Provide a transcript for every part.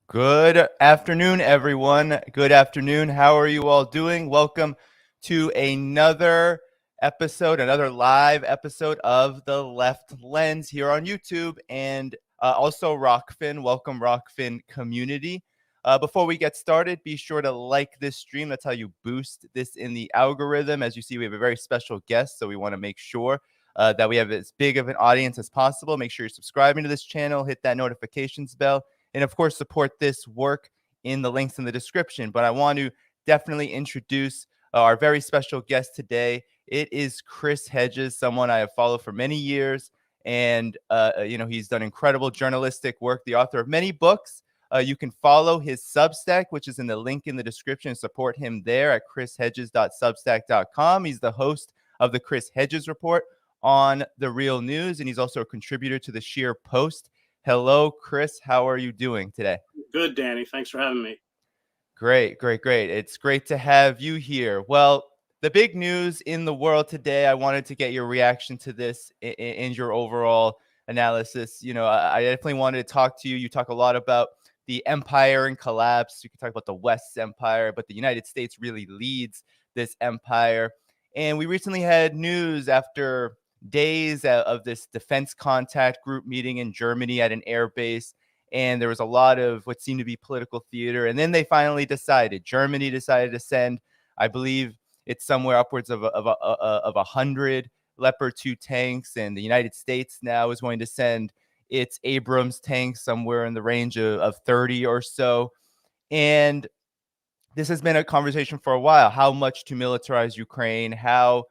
Good afternoon, everyone. Good afternoon. How are you all doing? Welcome to another episode, another live episode of The Left Lens here on YouTube and also Rockfin. Welcome, Rockfin community. Before we get started, be sure to like this stream. That's how you boost this in the algorithm. As you see, we have a very special guest, so we want to make sure that we have as big of an audience as possible. Make sure you're subscribing to this channel, hit that notifications bell, and of course, support this work in the links in the description. But I want to definitely introduce our very special guest today. It is Chris Hedges, someone I have followed for many years. And, he's done incredible journalistic work, the author of many books. You can follow his Substack, which is in the link in the description, and support him there at chrishedges.substack.com. He's the host of the Chris Hedges Report on The Real News, and he's also a contributor to the Sheer Post. Hello, Chris. How are you doing today? Good, Danny. Thanks for having me. Great. It's great to have you here. Well, the big news in the world today, I wanted to get your reaction to this and your overall analysis. I definitely wanted to talk to you. You talk a lot about the empire and collapse. You can talk about the West's empire, but the United States really leads this empire. And we recently had news after days of this defense contact group meeting in Germany at an air base, and there was a lot of what seemed to be political theater. And then they finally Germany decided to send, I believe it's somewhere upwards of 100 Leopard 2 tanks, and the United States now is going to send its Abrams tanks somewhere in the range of 30 or so. And this has been a conversation for a while. How much to militarize Ukraine? How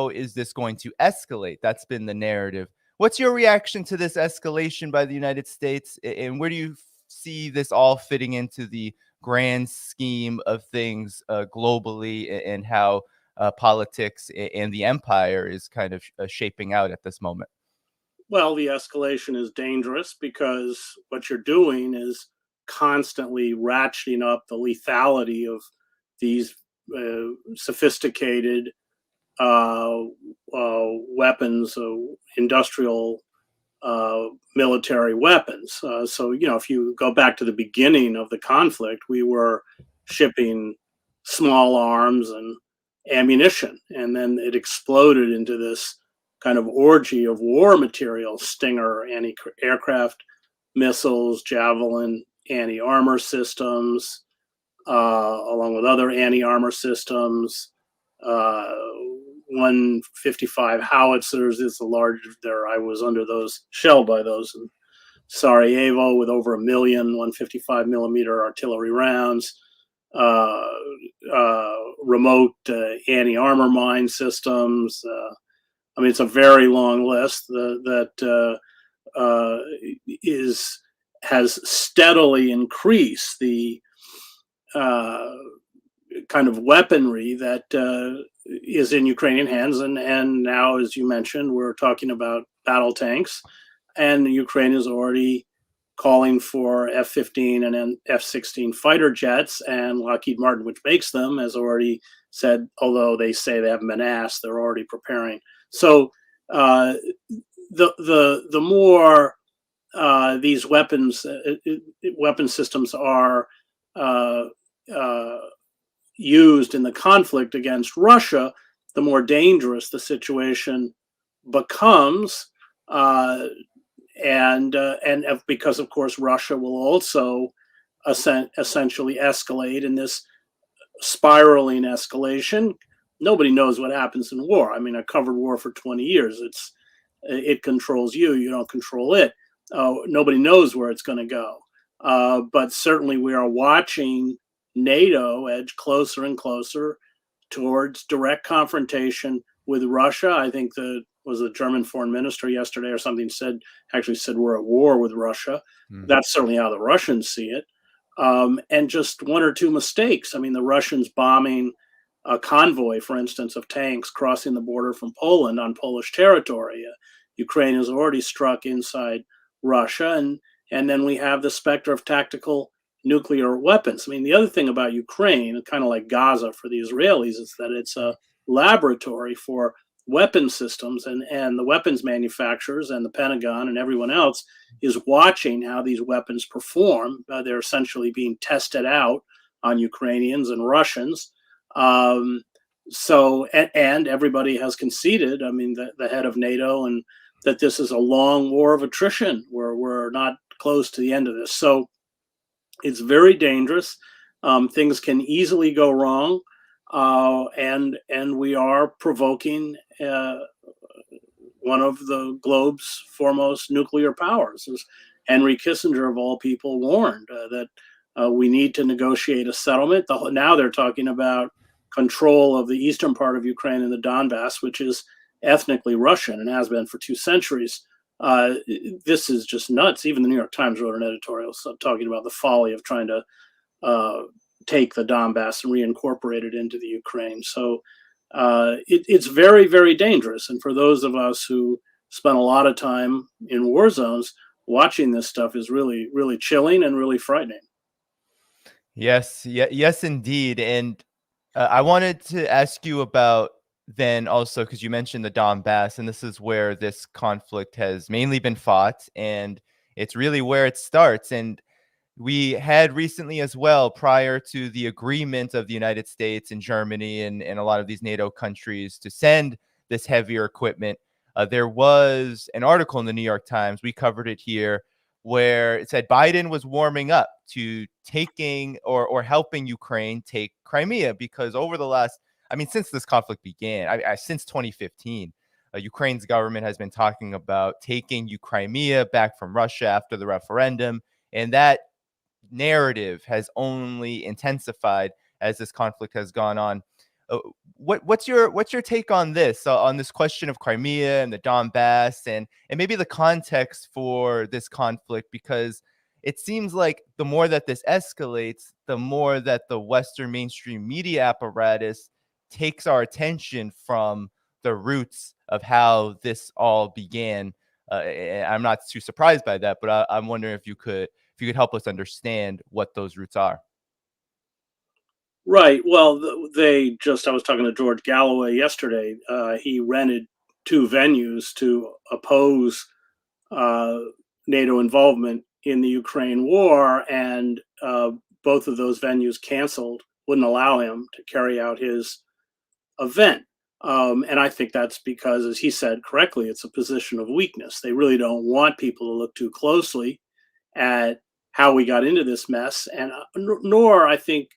is this going to escalate? That's been the narrative. What's your reaction to this escalation by the United States? And where do you see this all fitting into the grand scheme of things globally, and how politics and the empire is kind of shaping out at this moment? Well, the escalation is dangerous because what you're doing is constantly ratcheting up the lethality of these sophisticated weapons, industrial military weapons. So, if you go back to the beginning of the conflict, we were shipping small arms and ammunition, and then it exploded into this kind of orgy of war material: Stinger anti-aircraft missiles, Javelin anti-armor systems, along with other anti-armor systems, 155 howitzers. It's a large there. I was under those, shelled by those in Sarajevo, with over 1 million 155 millimeter artillery rounds, remote anti-armor mine systems. It's a very long list that has steadily increased the kind of weaponry that is in Ukrainian hands. And now, as you mentioned, we're talking about battle tanks, and Ukraine is already calling for F-15 and F-16 fighter jets, and Lockheed Martin, which makes them, has already said, although they say they haven't been asked, they're already preparing. So the more these weapon systems are used in the conflict against Russia, the more dangerous the situation becomes, and because, of course, Russia will also essentially escalate in this spiraling escalation. Nobody knows what happens in war. I covered war for 20 years. It controls you. You don't control it. Nobody knows where it's going to go. But certainly we are watching NATO edge closer and closer towards direct confrontation with Russia. I think the German foreign minister yesterday or something said we're at war with Russia. That's certainly how the Russians see it. And just one or two mistakes. The Russians bombing a convoy, for instance, of tanks crossing the border from Poland on Polish territory. Ukraine has already struck inside Russia, and then we have the specter of tactical nuclear weapons. I mean, the other thing about Ukraine, kind of like Gaza for the Israelis, is that it's a laboratory for weapon systems, and the weapons manufacturers and the Pentagon and everyone else is watching how these weapons perform. They're essentially being tested out on Ukrainians and Russians. And everybody has conceded, I mean, the head of NATO, and that this is a long war of attrition where we're not close to the end of this. So it's very dangerous. Things can easily go wrong. And we are provoking one of the globe's foremost nuclear powers. As Henry Kissinger, of all people, warned that we need to negotiate a settlement. Now they're talking about control of the eastern part of Ukraine and the Donbass, which is ethnically Russian and has been for 2 centuries. This is just nuts. Even the New York Times wrote an editorial talking about the folly of trying to take the Donbass and reincorporate it into the Ukraine. So it's very, very dangerous. And for those of us who spent a lot of time in war zones, watching this stuff is really, really chilling and really frightening. Yes, yes, indeed. And I wanted to ask you about then also, because you mentioned the Donbass, and this is where this conflict has mainly been fought, and it's really where it starts. And we had recently as well, prior to the agreement of the United States and Germany and a lot of these NATO countries to send this heavier equipment, there was an article in the New York Times, we covered it here, where it said Biden was warming up to taking or helping Ukraine take Crimea, because over the last, I mean, since this conflict began, since 2015, Ukraine's government has been talking about taking Crimea back from Russia after the referendum. And that narrative has only intensified as this conflict has gone on. What's your take on this question of Crimea and the Donbass, and maybe the context for this conflict? Because it seems like the more that this escalates, the more that the Western mainstream media apparatus takes our attention from the roots of how this all began. I'm not too surprised by that, but I'm wondering if you could help us understand what those roots are. Right. Well, I was talking to George Galloway yesterday. He rented 2 venues to oppose NATO involvement in the Ukraine war, and both of those venues canceled, wouldn't allow him to carry out his event. And I think that's because, as he said correctly, it's a position of weakness. They really don't want people to look too closely at how we got into this mess, and nor, I think,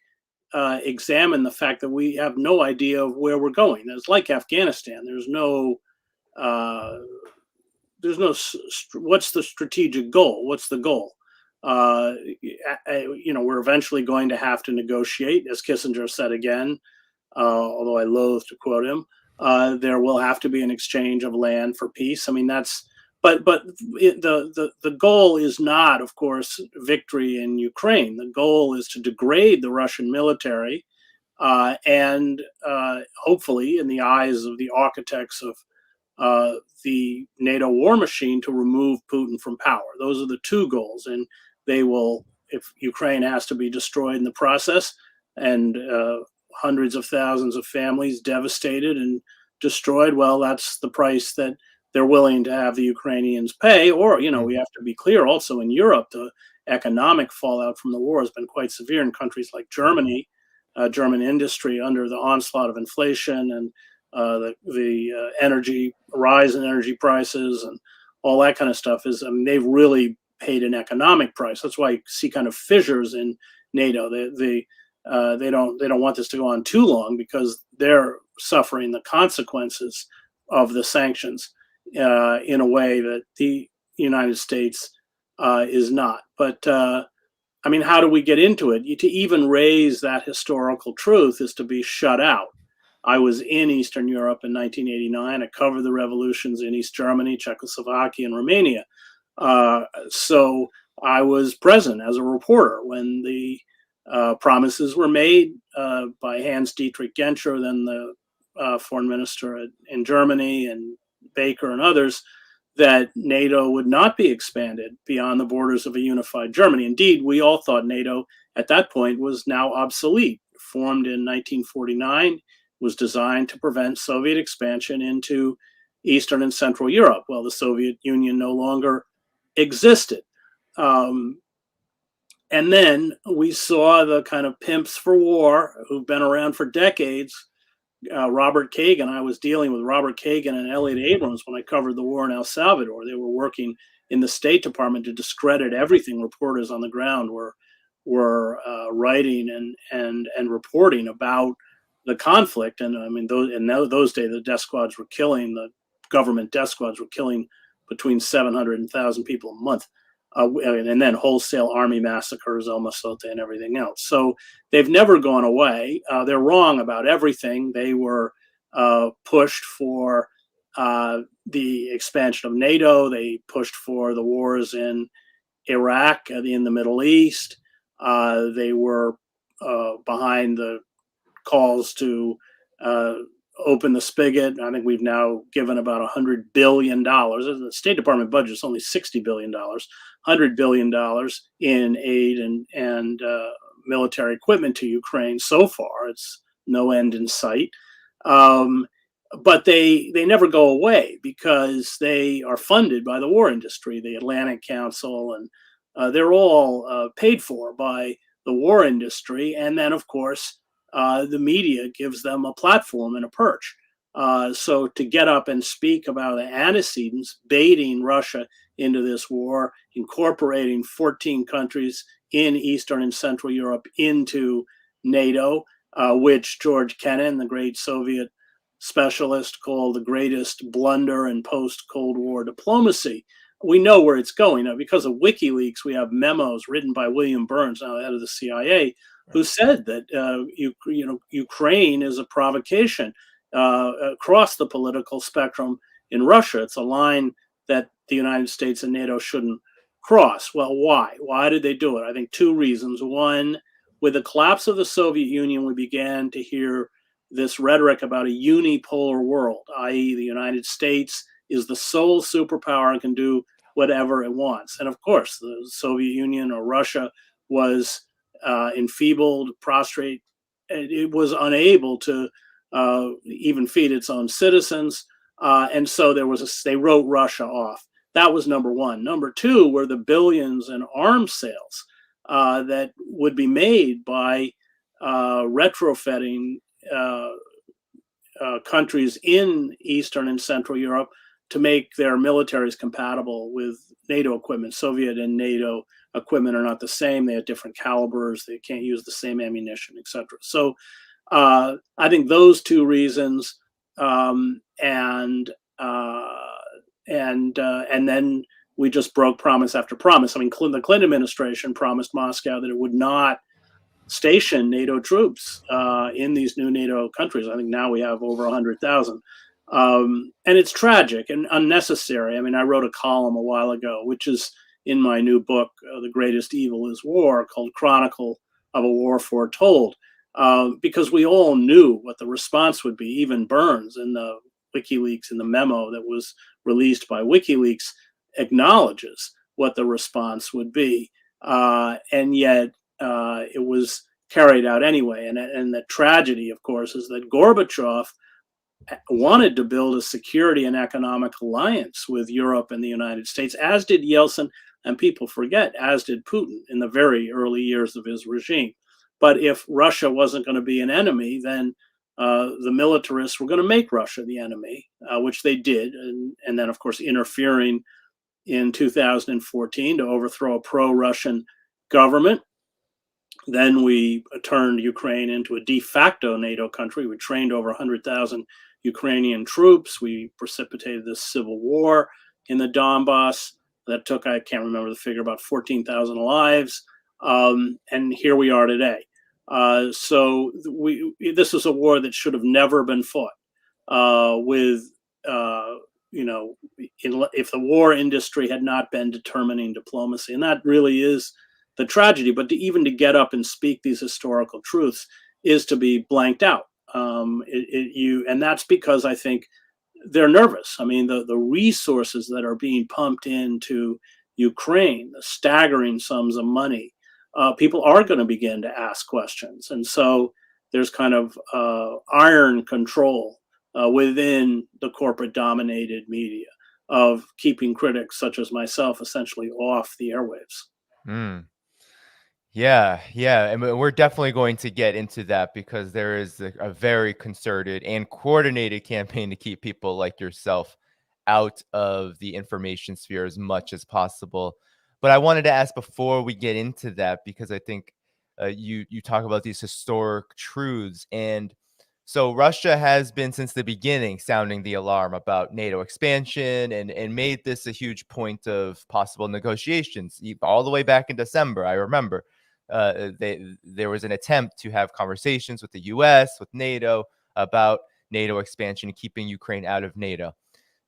examine the fact that we have no idea of where we're going. It's like Afghanistan. There's no what's the strategic goal? What's the goal? We're eventually going to have to negotiate, as Kissinger said again, although I loathe to quote him. There will have to be an exchange of land for peace. I mean, the goal is not, of course, victory in Ukraine. The goal is to degrade the Russian military and hopefully, in the eyes of the architects of the NATO war machine, to remove Putin from power. Those are the 2 goals. And they will, if Ukraine has to be destroyed in the process, and hundreds of thousands of families devastated and destroyed, well, that's the price that they're willing to have the Ukrainians pay. Or, we have to be clear also, in Europe, the economic fallout from the war has been quite severe in countries like Germany. German industry, under the onslaught of inflation and the rise in energy prices and all that kind of stuff, they've really paid an economic price. That's why you see kind of fissures in NATO. They don't want this to go on too long, because they're suffering the consequences of the sanctions in a way that the United States is not. But I mean, how do we get into it? To even raise that historical truth is to be shut out. I was in Eastern Europe in 1989. I covered the revolutions in East Germany, Czechoslovakia, and Romania. So I was present as a reporter when the Promises were made by Hans-Dietrich Genscher, then the foreign minister in Germany, and Baker and others, that NATO would not be expanded beyond the borders of a unified Germany. Indeed, we all thought NATO at that point was now obsolete. Formed in 1949, was designed to prevent Soviet expansion into Eastern and Central Europe. Well, the Soviet Union no longer existed. And then we saw the kind of pimps for war who've been around for decades. Robert Kagan, I was dealing with Robert Kagan and Elliot Abrams when I covered the war in El Salvador. They were working in the State Department to discredit everything reporters on the ground were writing and reporting about the conflict. And I mean, those days, the death squads were killing, the government death squads were killing between 700 and 1,000 people a month. And then wholesale army massacres, El Mozote, and everything else. So they've never gone away. They're wrong about everything. They were pushed for the expansion of NATO. They pushed for the wars in Iraq, in the Middle East. They were behind the calls to open the spigot. I think we've now given about $100 billion. The State Department budget is only $60 billion, $100 billion in aid and military equipment to Ukraine so far. It's no end in sight. But they never go away because they are funded by the war industry, the Atlantic Council, and they're all paid for by the war industry. And then, of course, the media gives them a platform and a perch. So to get up and speak about the antecedents, baiting Russia into this war, incorporating 14 countries in Eastern and Central Europe into NATO, which George Kennan, the great Soviet specialist, called the greatest blunder in post-Cold War diplomacy. We know where it's going. Now, because of WikiLeaks, we have memos written by William Burns, now head of the CIA, who said that Ukraine is a provocation across the political spectrum in Russia. It's a line that the United States and NATO shouldn't cross. Well, why? Why did they do it? I think two reasons. One, with the collapse of the Soviet Union, we began to hear this rhetoric about a unipolar world, i.e. the United States is the sole superpower and can do whatever it wants. And of course, the Soviet Union or Russia was enfeebled, prostrate. It was unable to even feed its own citizens. And so they wrote Russia off. That was number one. Number two were the billions in arms sales that would be made by retrofitting countries in Eastern and Central Europe to make their militaries compatible with NATO equipment. Soviet and NATO equipment are not the same. They have different calibers. They can't use the same ammunition, etc. So I think those two reasons, and then we just broke promise after promise. I mean, the Clinton administration promised Moscow that it would not station NATO troops in these new NATO countries. I think now we have over 100,000. And it's tragic and unnecessary. I mean, I wrote a column a while ago, which is in my new book, The Greatest Evil is War, called Chronicle of a War Foretold, because we all knew what the response would be. Even Burns in the WikiLeaks, in the memo that was released by WikiLeaks, acknowledges what the response would be. And yet it was carried out anyway. And the tragedy, of course, is that Gorbachev wanted to build a security and economic alliance with Europe and the United States, as did Yeltsin, and people forget, as did Putin in the very early years of his regime. But if Russia wasn't going to be an enemy, then the militarists were going to make Russia the enemy, which they did. And then, of course, interfering in 2014 to overthrow a pro-Russian government. Then we turned Ukraine into a de facto NATO country. We trained over 100,000 Ukrainian troops. We precipitated this civil war in the Donbass that took, I can't remember the figure, about 14,000 lives. And here we are today. So this is a war that should have never been fought if the war industry had not been determining diplomacy. And that really is the tragedy. But even to get up and speak these historical truths is to be blanked out. And that's because I think they're nervous. I mean, the resources that are being pumped into Ukraine, the staggering sums of money, people are going to begin to ask questions. And so there's kind of iron control within the corporate dominated media of keeping critics such as myself essentially off the airwaves. Mm. Yeah, yeah, and we're definitely going to get into that because there is a very concerted and coordinated campaign to keep people like yourself out of the information sphere as much as possible. But I wanted to ask before we get into that because I think you talk about these historic truths, and so Russia has been since the beginning sounding the alarm about NATO expansion and made this a huge point of possible negotiations all the way back in December. I remember there was an attempt to have conversations with the US, with NATO about NATO expansion and keeping Ukraine out of NATO.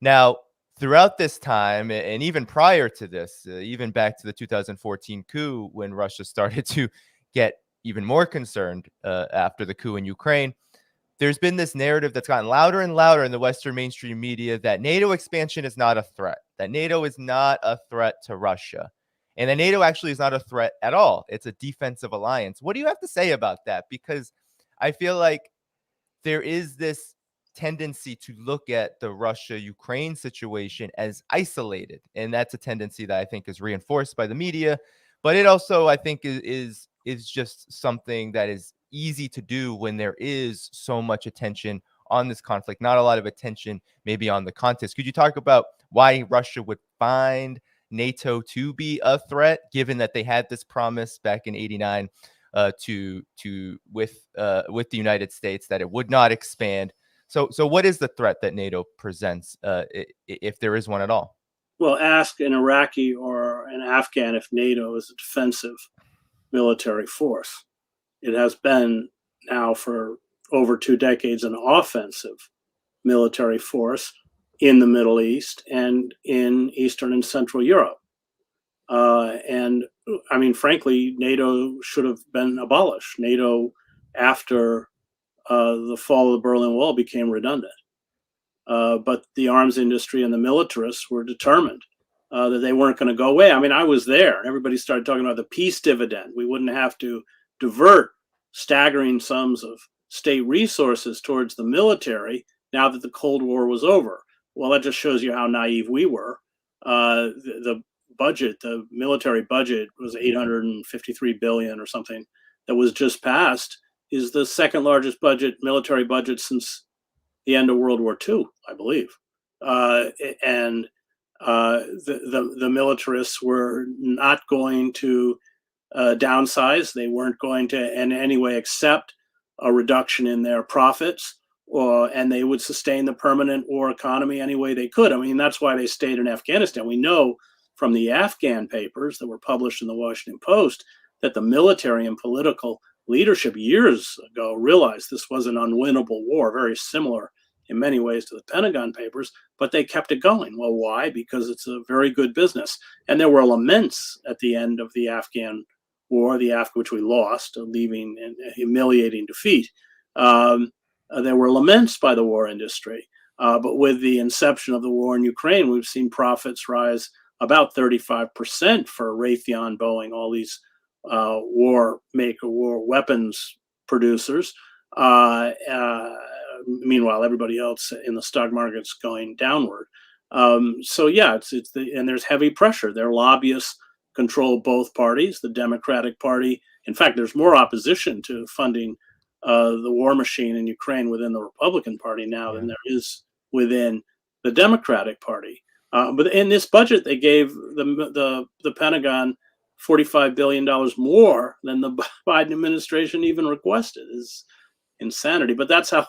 Now, throughout this time, and even prior to this, even back to the 2014 coup, when Russia started to get even more concerned after the coup in Ukraine, there's been this narrative that's gotten louder and louder in the Western mainstream media that NATO expansion is not a threat, that NATO is not a threat to Russia, and that NATO actually is not a threat at all. It's a defensive alliance. What do you have to say about that? Because I feel like there is this tendency to look at the Russia-Ukraine situation as isolated, and that's a tendency that I think is reinforced by the media, but it also, I think, is just something that is easy to do when there is so much attention on this conflict, not a lot of attention maybe on the context. Could you talk about why Russia would find NATO to be a threat, given that they had this promise back in '89 with the United States that it would not expand? So what is the threat that NATO presents, if there is one at all? Well, ask an Iraqi or an Afghan if NATO is a defensive military force. It has been now for over 2 decades an offensive military force in the Middle East and in Eastern and Central Europe. And I mean, frankly, NATO should have been abolished. NATO, after the fall of the Berlin Wall, became redundant. But the arms industry and the militarists were determined that they weren't going to go away. I mean, I was there, and everybody started talking about the peace dividend. We wouldn't have to divert staggering sums of state resources towards the military now that the Cold War was over. Well, that just shows you how naive we were. The budget, the military budget, was 853 billion or something that was just passed, is the second largest military budget since the end of World War II, I believe. And the militarists were not going to downsize. They weren't going to in any way accept a reduction in their profits, and they would sustain the permanent war economy any way they could. I mean, that's why they stayed in Afghanistan. We know from the Afghan papers that were published in the Washington Post that the military and political leadership years ago realized this was an unwinnable war, very similar in many ways to the Pentagon Papers, but they kept it going. Well, why? Because it's a very good business. And there were laments at the end of the Afghan war, which we lost, leaving in a humiliating defeat. There were laments by the war industry. But with the inception of the war in Ukraine, we've seen profits rise about 35% for Raytheon, Boeing, all these war weapons producers. Meanwhile, everybody else in the stock market's going downward. So yeah, and there's heavy pressure. Their lobbyists control both parties. The Democratic Party, in fact, there's more opposition to funding the war machine in Ukraine within the Republican Party now than there is within the Democratic Party. But in this budget, they gave the Pentagon $45 billion more than the Biden administration even requested. Is insanity. But that's how,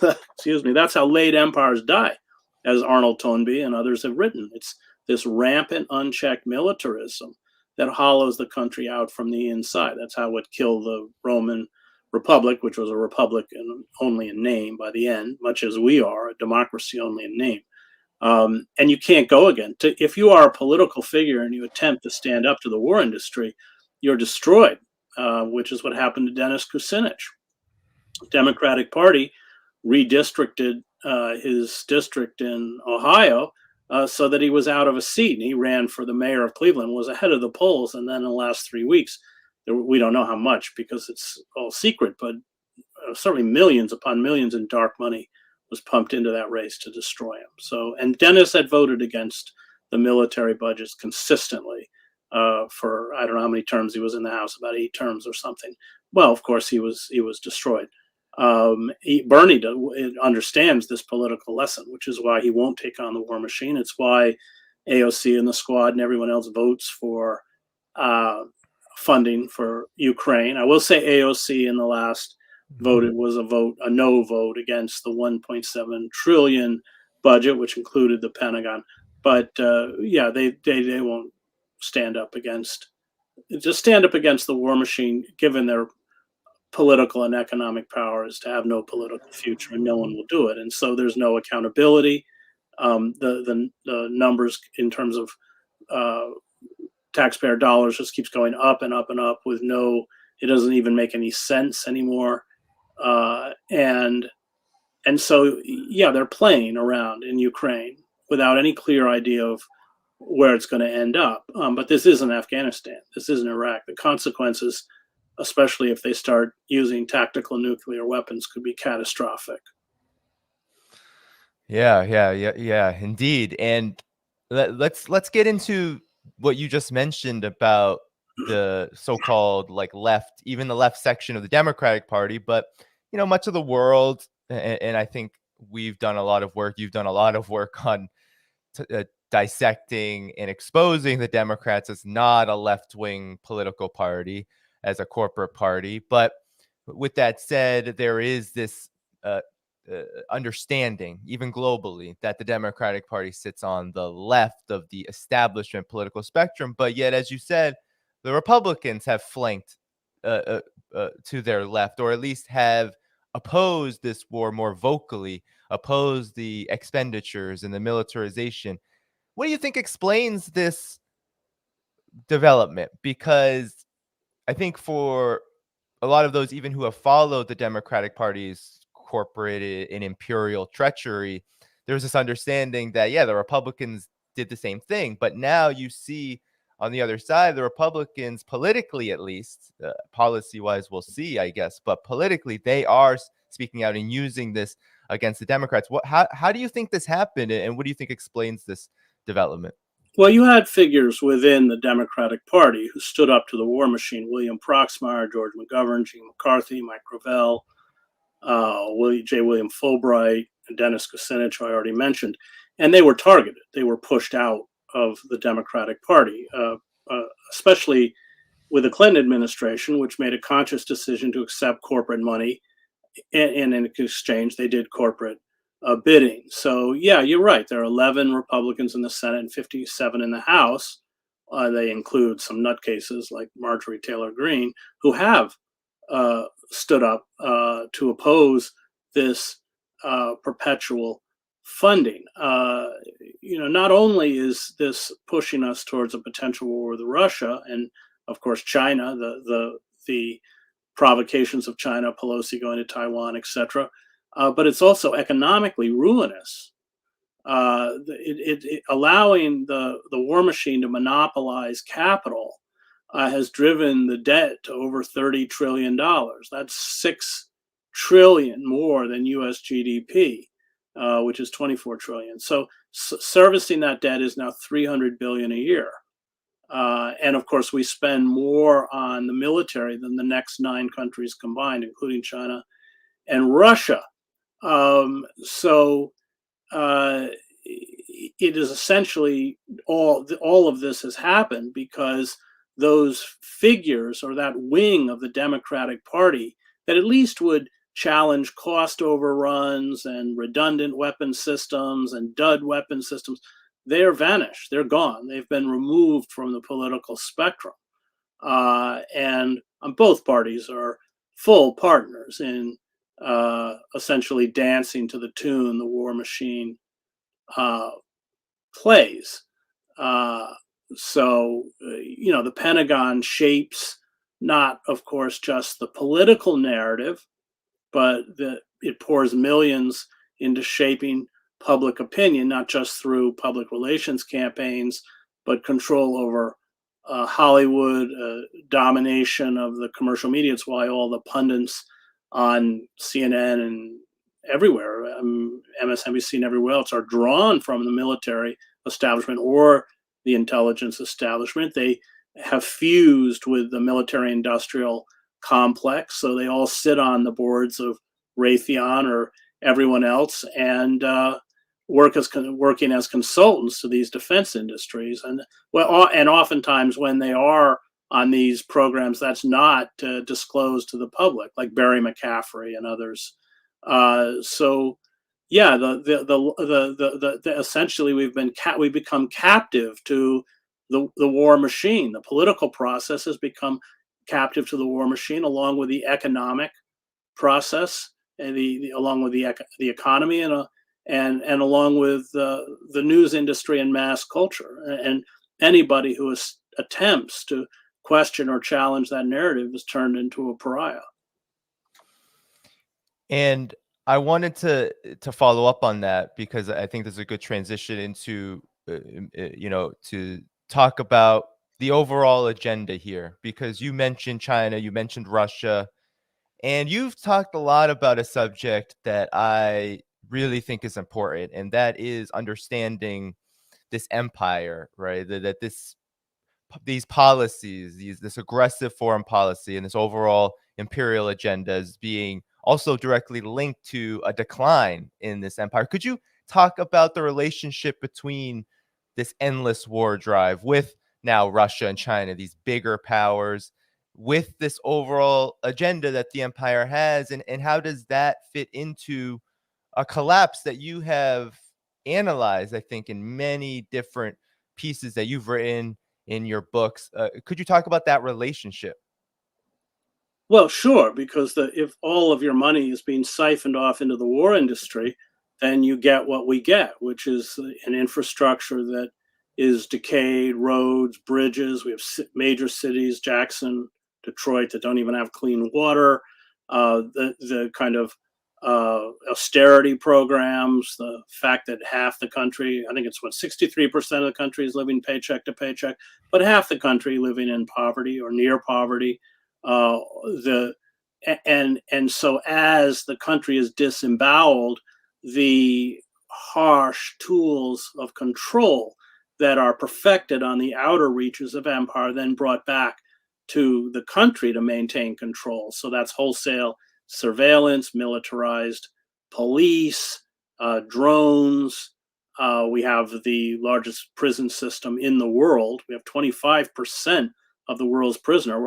excuse me, that's how late empires die, as Arnold Toynbee and others have written. It's this rampant, unchecked militarism that hollows the country out from the inside. That's how it killed the Roman Republic, which was a republic only in name by the end, much as we are, a democracy only in name. And you can't go again. If you are a political figure and you attempt to stand up to the war industry, you're destroyed, which is what happened to Dennis Kucinich. Democratic Party redistricted his district in Ohio so that he was out of a seat. And he ran for the mayor of Cleveland, was ahead of the polls. And then in the last 3 weeks, we don't know how much because it's all secret, but certainly millions upon millions in dark money was pumped into that race to destroy him. So, and Dennis had voted against the military budgets consistently for, I don't know how many terms he was in the House, about 8 terms or something. Well, of course, he was destroyed. Bernie understands this political lesson, which is why he won't take on the war machine. It's why AOC and the Squad and everyone else votes for funding for Ukraine. I will say AOC in the last vote, it was a no vote against the 1.7 trillion budget, which included the Pentagon. But yeah, they won't stand up against the war machine, given their political and economic power is to have no political future, and no one will do it. And so there's no accountability. The numbers in terms of taxpayer dollars just keeps going up and up and up with it doesn't even make any sense anymore. And so, yeah, they're playing around in Ukraine without any clear idea of where it's going to end up. But this isn't Afghanistan. This isn't Iraq. The consequences, especially if they start using tactical nuclear weapons, could be catastrophic. Yeah, indeed. And let's get into what you just mentioned about the so-called like left, even the left section of the Democratic Party. But much of the world, and I think we've done a lot of work. You've done a lot of work on dissecting and exposing the Democrats as not a left-wing political party, as a corporate party. But with that said, there is this understanding, even globally, that the Democratic Party sits on the left of the establishment political spectrum. But yet, as you said, the Republicans have flanked to their left, or at least have opposed this war more vocally, opposed the expenditures and the militarization. What do you think explains this development? Because I think for a lot of those even who have followed the Democratic Party's corporate and imperial treachery, there's this understanding that, yeah, the Republicans did the same thing. But now you see on the other side, the Republicans, politically at least, policy-wise, we'll see, I guess, but politically, they are speaking out and using this against the Democrats. How do you think this happened, and what do you think explains this development? Well, you had figures within the Democratic Party who stood up to the war machine: William Proxmire, George McGovern, Gene McCarthy, Mike Gravel, William Fulbright, and Dennis Kucinich, who I already mentioned. And they were targeted. They were pushed out of the Democratic Party, especially with the Clinton administration, which made a conscious decision to accept corporate money, and in exchange, they did corporate bidding. So, yeah, you're right. There are 11 Republicans in the Senate and 57 in the House. They include some nutcases like Marjorie Taylor Greene, who have stood up to oppose this perpetual funding. Not only is this pushing us towards a potential war with Russia, and of course China, the provocations of China, Pelosi going to Taiwan, etc., but it's also economically ruinous. Allowing the war machine to monopolize capital has driven the debt to over $30 trillion. That's $6 trillion more than U.S. GDP, which is $24 trillion. So servicing that debt is now $300 billion a year. And of course, we spend more on the military than the next 9 countries combined, including China and Russia. So it is essentially all of this has happened because those figures, or that wing of the Democratic Party that at least would challenge cost overruns and redundant weapon systems and dud weapon systems, they're vanished. They're gone. They've been removed from the political spectrum. And both parties are full partners in essentially dancing to the tune the war machine plays. So, the Pentagon shapes not, of course, just the political narrative, but it pours millions into shaping public opinion, not just through public relations campaigns, but control over Hollywood, domination of the commercial media. It's why all the pundits on CNN and everywhere, MSNBC and everywhere else, are drawn from the military establishment or the intelligence establishment. They have fused with the military industrial complex. So they all sit on the boards of Raytheon or everyone else and working as consultants to these defense industries. And and oftentimes when they are on these programs, that's not disclosed to the public, like Barry McCaffrey and others. So yeah, essentially we've become captive to the war machine. The political process has become captive to the war machine, along with the economic process, and along with the economy, and along with the news industry and mass culture. And anybody who attempts to question or challenge that narrative is turned into a pariah. And I wanted to follow up on that because I think there's a good transition into to talk about the overall agenda here, because you mentioned China, you mentioned Russia, and you've talked a lot about a subject that I really think is important, and that is understanding this empire, right? That these policies, this aggressive foreign policy and this overall imperial agenda is being also directly linked to a decline in this empire. Could you talk about the relationship between this endless war drive with now Russia and China, these bigger powers, with this overall agenda that the empire has, and how does that fit into a collapse that you have analyzed, I think, in many different pieces that you've written in your books? Could you talk about that relationship? Well, sure, because if all of your money is being siphoned off into the war industry, then you get what we get, which is an infrastructure that is decayed, roads, bridges. We have major cities, Jackson, Detroit, that don't even have clean water. The kind of austerity programs, the fact that half the country, I think it's 63% of the country is living paycheck to paycheck, but half the country living in poverty or near poverty. Uh, the and so as the country is disemboweled, the harsh tools of control that are perfected on the outer reaches of empire then brought back to the country to maintain control. So that's wholesale surveillance, militarized police, drones. We have the largest prison system in the world. We have 25% of the world's prisoners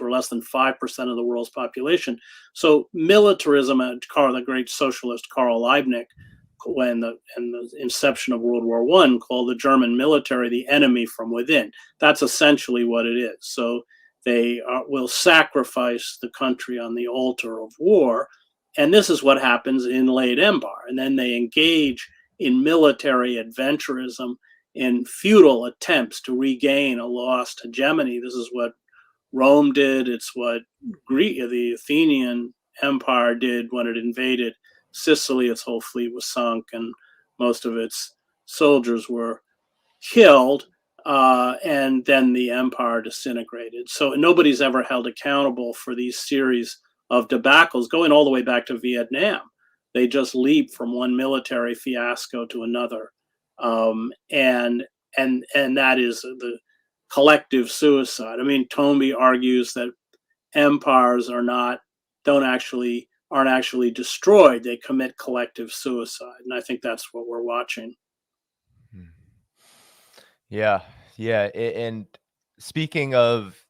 were less than 5% of the world's population. So militarism, the great socialist Karl Liebknecht, when the inception of World War I, called the German military the enemy from within. That's essentially what it is. So they will sacrifice the country on the altar of war. And this is what happens in late empire. And then they engage in military adventurism, in futile attempts to regain a lost hegemony. This is what Rome did. It's what the Athenian Empire did when it invaded Sicily. Its whole fleet was sunk, and most of its soldiers were killed. And then the empire disintegrated. So nobody's ever held accountable for these series of debacles, going all the way back to Vietnam. They just leap from one military fiasco to another, and that is the collective suicide. I mean, Toynbee argues that empires aren't actually destroyed; they commit collective suicide, and I think that's what we're watching. Hmm. Yeah, yeah. And speaking of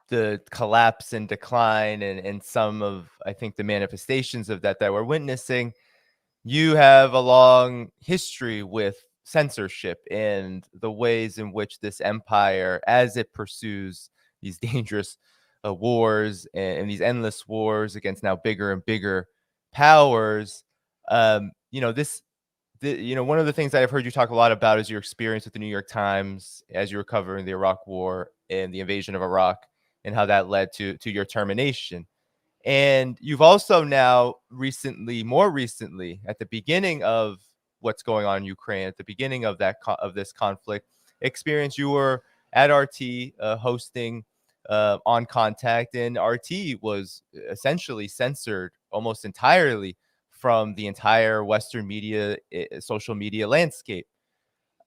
the collapse and decline and some of, I think, the manifestations of that we're witnessing, you have a long history with censorship and the ways in which this empire, as it pursues these dangerous wars and these endless wars against now bigger and bigger powers, this one of the things that I've heard you talk a lot about is your experience with the New York Times as you were covering the Iraq War and the invasion of Iraq, and how that led to your termination. And you've also now more recently, at the beginning of what's going on in Ukraine, at the beginning of of this conflict experience, you were at RT hosting On Contact, and RT was essentially censored almost entirely from the entire Western media, social media landscape.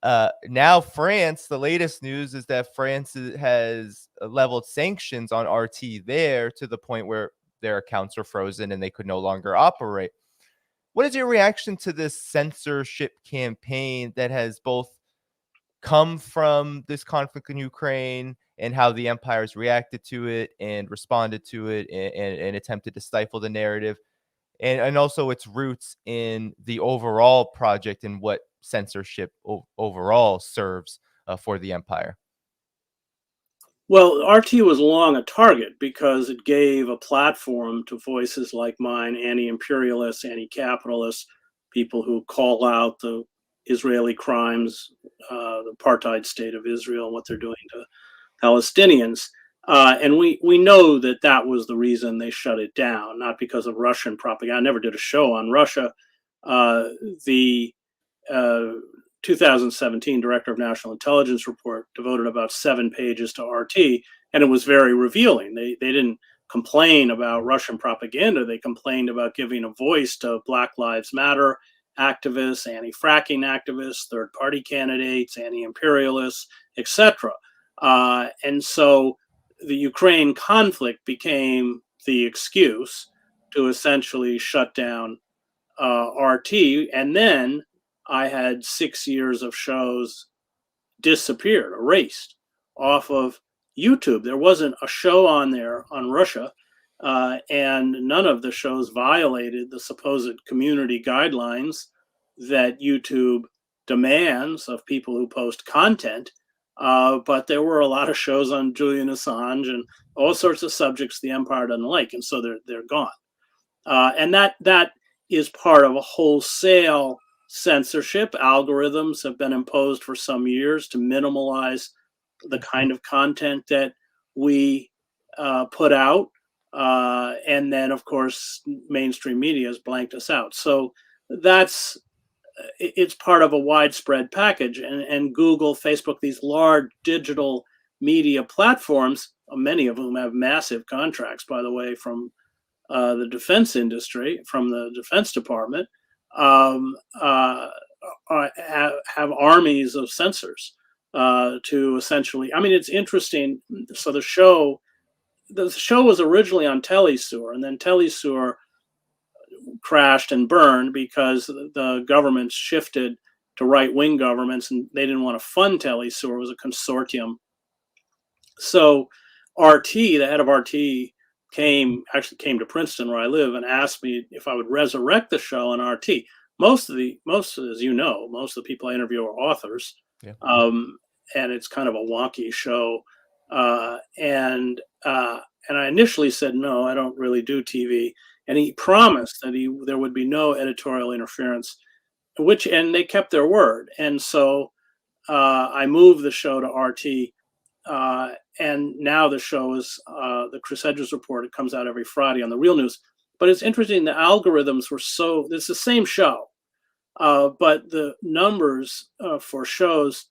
Now France, the latest news is that France has leveled sanctions on RT there to the point where their accounts are frozen and they could no longer operate. What is your reaction to this censorship campaign that has both come from this conflict in Ukraine, and how the empires reacted to it and responded to it, and attempted to stifle the narrative, and also its roots in the overall project and what censorship overall serves for the empire? Well, RT was long a target because it gave a platform to voices like mine, anti-imperialists, anti-capitalists, people who call out the Israeli crimes, the apartheid state of Israel, and what they're doing to Palestinians. And we know that that was the reason they shut it down, not because of Russian propaganda. I never did a show on Russia. The 2017 Director of National Intelligence report devoted about 7 pages to RT, and it was very revealing. They didn't complain about Russian propaganda. They complained about giving a voice to Black Lives Matter activists, anti-fracking activists, third-party candidates, anti-imperialists, etc. And so the Ukraine conflict became the excuse to essentially shut down RT, and then I had 6 years of shows disappeared, erased off of YouTube. There wasn't a show on there on Russia, and none of the shows violated the supposed community guidelines that YouTube demands of people who post content. But there were a lot of shows on Julian Assange and all sorts of subjects the empire doesn't like, and so they're gone. And that is part of a wholesale censorship. Algorithms have been imposed for some years to minimize the kind of content that we put out. And then, of course, mainstream media has blanked us out. So it's part of a widespread package. And Google, Facebook, these large digital media platforms, many of whom have massive contracts, by the way, from the defense industry, from the Defense Department, have armies of censors to essentially. I mean, it's interesting. So the show was originally on Telesur, and then Telesur crashed and burned because the government shifted to right-wing governments, and they didn't want to fund Telesur. It was a consortium. So RT, the head of RT, came to Princeton, where I live, and asked me if I would resurrect the show on RT. Most, as you know, most of the people I interview are authors, Yeah. And it's kind of a wonky show. And I initially said no, I don't really do TV. And he promised that there would be no editorial interference, and they kept their word. And so I moved the show to RT. And now the show is the Hedges report. It comes out every Friday on the Real News. But it's interesting, the algorithms were it's the same show, but the numbers for shows,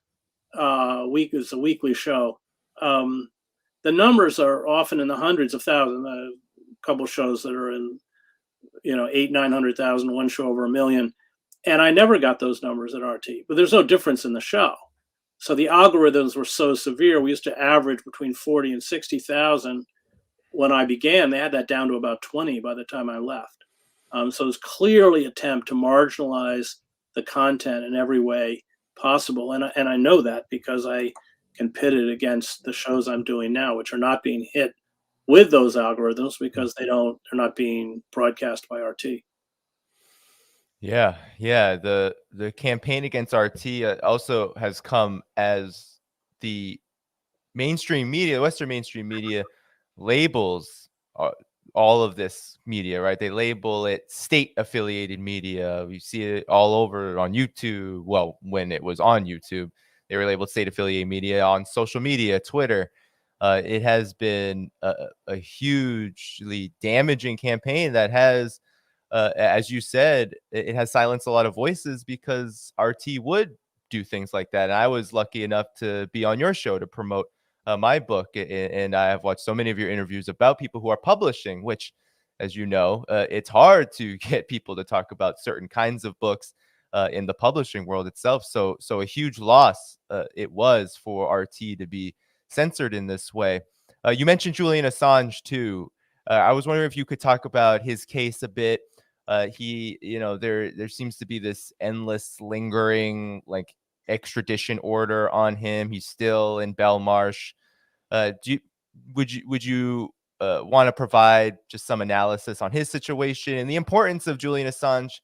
it's a weekly show. The numbers are often in the hundreds of thousands. A couple shows that are in, 800,000-900,000, one show over 1 million. And I never got those numbers at RT, but there's no difference in the show. So the algorithms were so severe. We used to average between 40 and 60,000 when I began. They had that down to about 20 by the time I left. So it was clearly an attempt to marginalize the content in every way possible. And I know that because I can pit it against the shows I'm doing now, which are not being hit with those algorithms because they're not being broadcast by RT. Yeah. The campaign against RT also has come as the mainstream media, Western mainstream media, labels all of this media, right? They label it state-affiliated media. We see it all over on YouTube. Well, when it was on YouTube, they were labeled state-affiliated media. On social media, Twitter. It has been a hugely damaging campaign that has, as you said, it has silenced a lot of voices because RT would do things like that. And I was lucky enough to be on your show to promote my book, and I have watched so many of your interviews about people who are publishing, which, as you know, it's hard to get people to talk about certain kinds of books in the publishing world itself. So a huge loss it was for RT to be censored in this way. You mentioned Julian Assange too. I was wondering if you could talk about his case a bit. He, there seems to be this endless, lingering, like, extradition order on him. He's still in Belmarsh. Would you want to provide just some analysis on his situation and the importance of Julian Assange,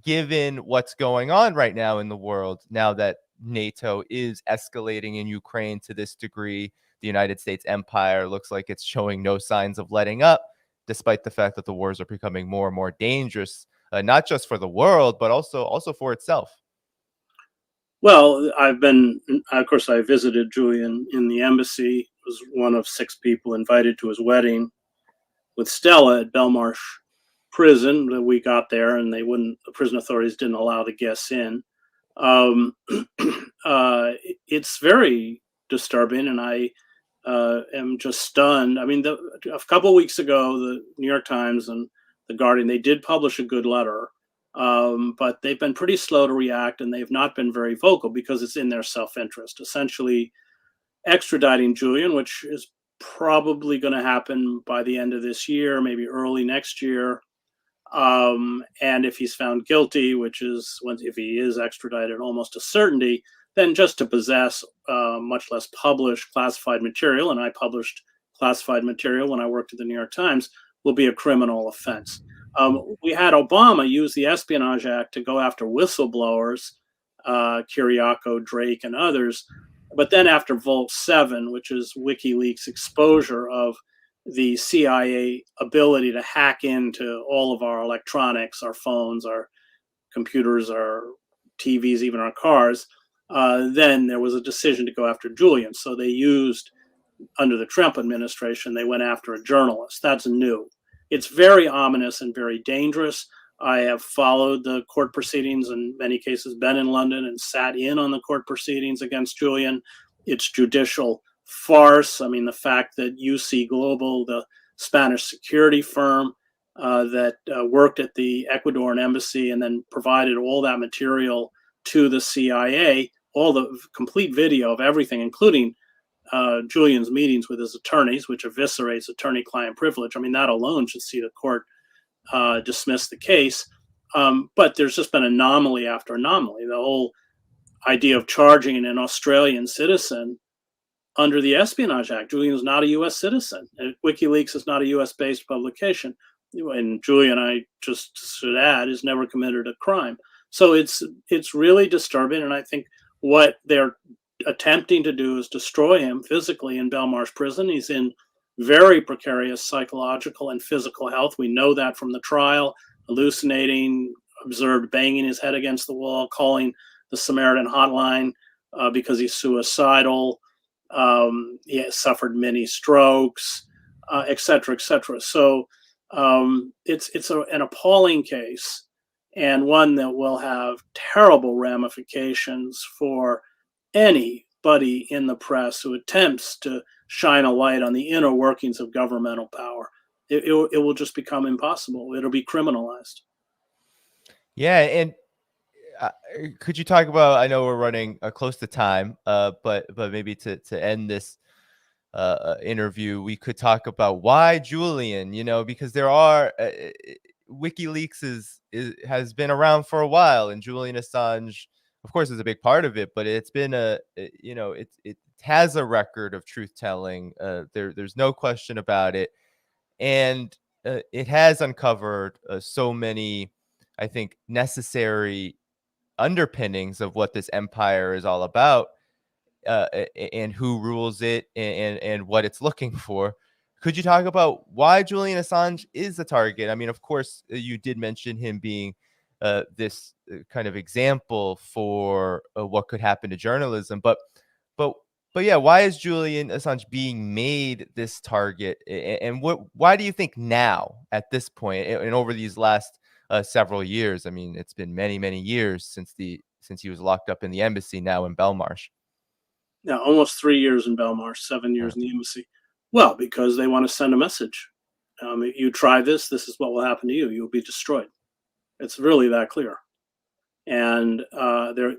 given what's going on right now in the world, now that NATO is escalating in Ukraine to this degree? The United States empire looks like it's showing no signs of letting up, despite the fact that the wars are becoming more and more dangerous, not just for the world, but also for itself. Well, of course, I visited Julian in the embassy. Was one of 6 people invited to his wedding with Stella at Belmarsh prison. We got there, and the prison authorities didn't allow the guests in. It's very disturbing, and I am just stunned. I mean, a couple of weeks ago, the New York Times and the Guardian, they did publish a good letter, but they've been pretty slow to react, and they've not been very vocal because it's in their self-interest. Essentially, extraditing Julian, which is probably going to happen by the end of this year, maybe early next year. And if he's found guilty, which is if he is extradited, almost a certainty, then just to possess, much less publish classified material, and I published classified material when I worked at the New York Times, will be a criminal offense. We had Obama use the Espionage Act to go after whistleblowers, Kiriakou, Drake, and others. But then after Volt 7, which is WikiLeaks' exposure of the CIA ability to hack into all of our electronics, our phones, our computers, our TVs, even our cars, then there was a decision to go after Julian. So they used, under the Trump administration, they went after a journalist. That's new. It's very ominous and very dangerous. I have followed the court proceedings, in many cases been in London and sat in on the court proceedings against Julian. It's judicial farce. I mean, the fact that UC Global, the Spanish security firm that worked at the Ecuadorian embassy and then provided all that material to the CIA, all the complete video of everything, including Julian's meetings with his attorneys, which eviscerates attorney-client privilege. I mean, that alone should see the court dismiss the case. But there's just been anomaly after anomaly. The whole idea of charging an Australian citizen under the Espionage Act. Julian is not a U.S. citizen. WikiLeaks is not a U.S.-based publication. And Julian, I just should add, has never committed a crime. So it's really disturbing. And I think what they're attempting to do is destroy him physically in Belmarsh prison. He's in very precarious psychological and physical health. We know that from the trial, hallucinating, observed banging his head against the wall, calling the Samaritan hotline because he's suicidal. He has suffered many strokes, et cetera, et cetera. So it's an appalling case, and one that will have terrible ramifications for anybody in the press who attempts to shine a light on the inner workings of governmental power. It will just become impossible. It'll be criminalized. Yeah, and could you talk about? I know we're running close to time, but maybe to end this interview, we could talk about why Julian. Because there are WikiLeaks has been around for a while, and Julian Assange, of course, is a big part of it. But it's been it has a record of truth telling. There's no question about it, and it has uncovered so many, I think, necessary underpinnings of what this empire is all about, and who rules it, and what it's looking for. Could you talk about why Julian Assange is a target? I mean, of course, you did mention him being this kind of example for what could happen to journalism, but but yeah, why is Julian Assange being made this target, and why do you think now at this point and over these last several years? I mean, it's been many years since he was locked up in the embassy now in Belmarsh. Now, almost 3 years in Belmarsh, 7 years in the embassy. Well, because they want to send a message. If you try this, this is what will happen to you. You'll be destroyed. It's really that clear. And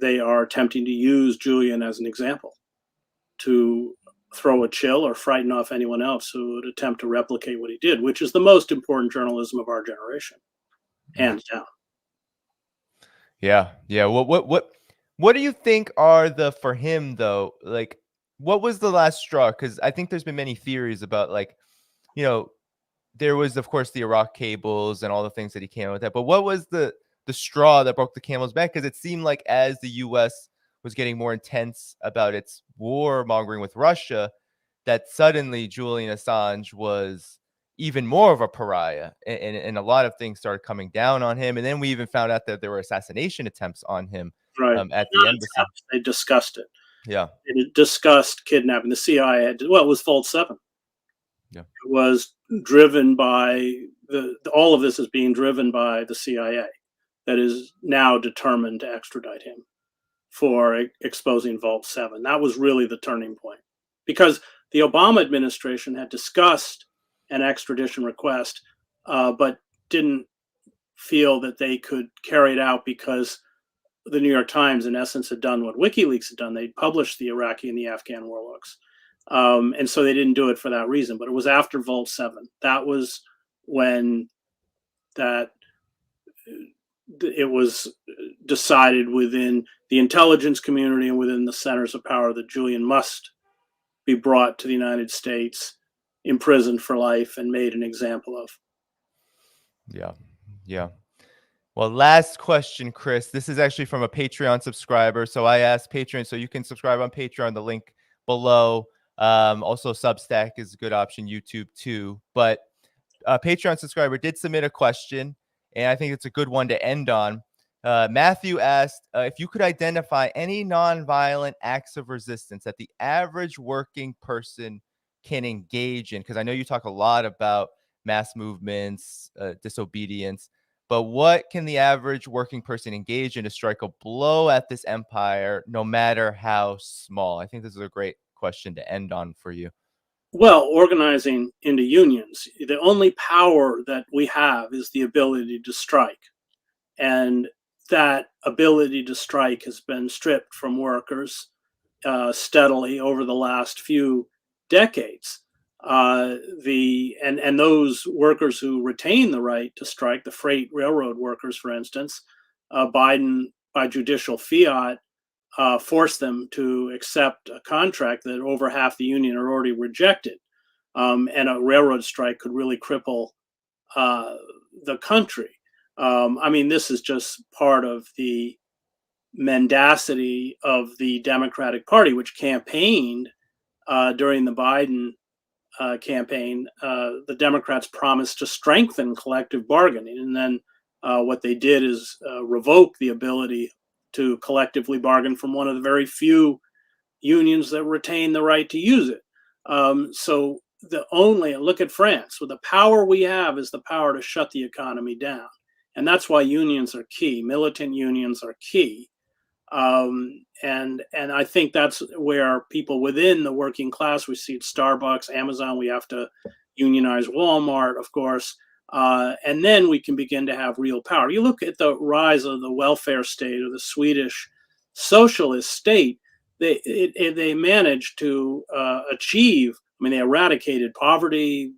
they are attempting to use Julian as an example to throw a chill or frighten off anyone else who would attempt to replicate what he did, which is the most important journalism of our generation, hands down. Yeah. What do you think are for him though? Like, what was the last straw? Because I think there's been many theories about like, you know, there was of course the Iraq cables and all the things that he came out with that. But what was the straw that broke the camel's back? Because it seemed like as the U.S. was getting more intense about its war mongering with Russia, that suddenly Julian Assange was even more of a pariah, and a lot of things started coming down on him. And then we even found out that there were assassination attempts on him Right. at the Not embassy. attempts, they discussed it. Yeah, It discussed kidnapping. The CIA had, well, it was Vault 7. yeah, It was driven by all of this is being driven by the CIA that is now determined to extradite him for exposing Vault 7. That was really the turning point because the Obama administration had discussed an extradition request, but didn't feel that they could carry it out because the New York Times, in essence, had done what WikiLeaks had done. They'd published the Iraqi and the Afghan war logs. And so they didn't do it for that reason. But it was after Vault 7. That was when that it was decided within the intelligence community and within the centers of power that Julian must be brought to the United States, imprisoned for life, and made an example of. yeah. Well, last question, Chris. This is actually from a Patreon subscriber. So I asked Patreon, so you can subscribe on Patreon, the link below. Also, Substack is a good option, YouTube too. But a Patreon subscriber did submit a question, and I think it's a good one to end on. Matthew asked if you could identify any nonviolent acts of resistance that the average working person can engage in, because I know you talk a lot about mass movements, disobedience, but what can the average working person engage in to strike a blow at this empire, no matter how small? I think this is a great question to end on for you. Well, organizing into unions, the only power that we have is the ability to strike. And that ability to strike has been stripped from workers steadily over the last few decades. And those workers who retain the right to strike, the freight railroad workers, for instance, Biden, by judicial fiat, forced them to accept a contract that over half the union are already rejected. And a railroad strike could really cripple the country. I mean, this is just part of the mendacity of the Democratic Party, which campaigned during the Biden campaign. The Democrats promised to strengthen collective bargaining, and then what they did is revoke the ability to collectively bargain from one of the very few unions that retain the right to use it. So look at France. Well, the power we have is the power to shut the economy down. And that's why unions are key. Militant unions are key. And I think that's where people within the working class, we see it Starbucks, Amazon, we have to unionize Walmart, of course. And then we can begin to have real power. You look at the rise of the welfare state or the Swedish socialist state, they managed to achieve, I mean, they eradicated poverty,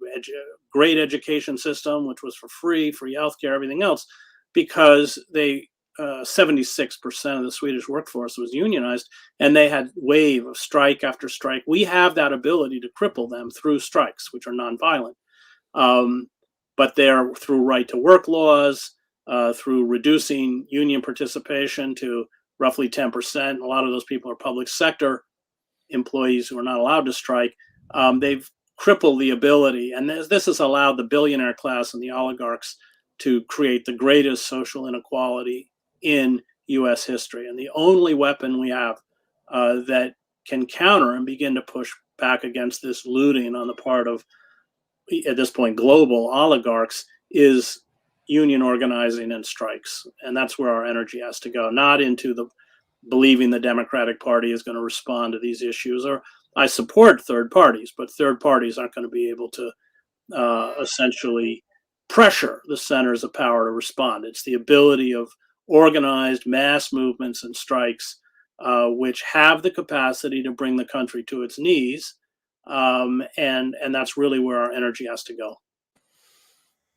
great education system, which was for free healthcare, everything else, because 76% of the Swedish workforce was unionized, and they had wave of strike after strike. We have that ability to cripple them through strikes, which are nonviolent. But they're through right to work laws, through reducing union participation to roughly 10%. A lot of those people are public sector employees who are not allowed to strike. They've cripple the ability. And this has allowed the billionaire class and the oligarchs to create the greatest social inequality in U.S. history. And the only weapon we have that can counter and begin to push back against this looting on the part of, at this point, global oligarchs is union organizing and strikes. And that's where our energy has to go, not into the believing the Democratic Party is going to respond to these issues. Or I support third parties, but third parties aren't going to be able to essentially pressure the centers of power to respond. It's the ability of organized mass movements and strikes, which have the capacity to bring the country to its knees. And that's really where our energy has to go.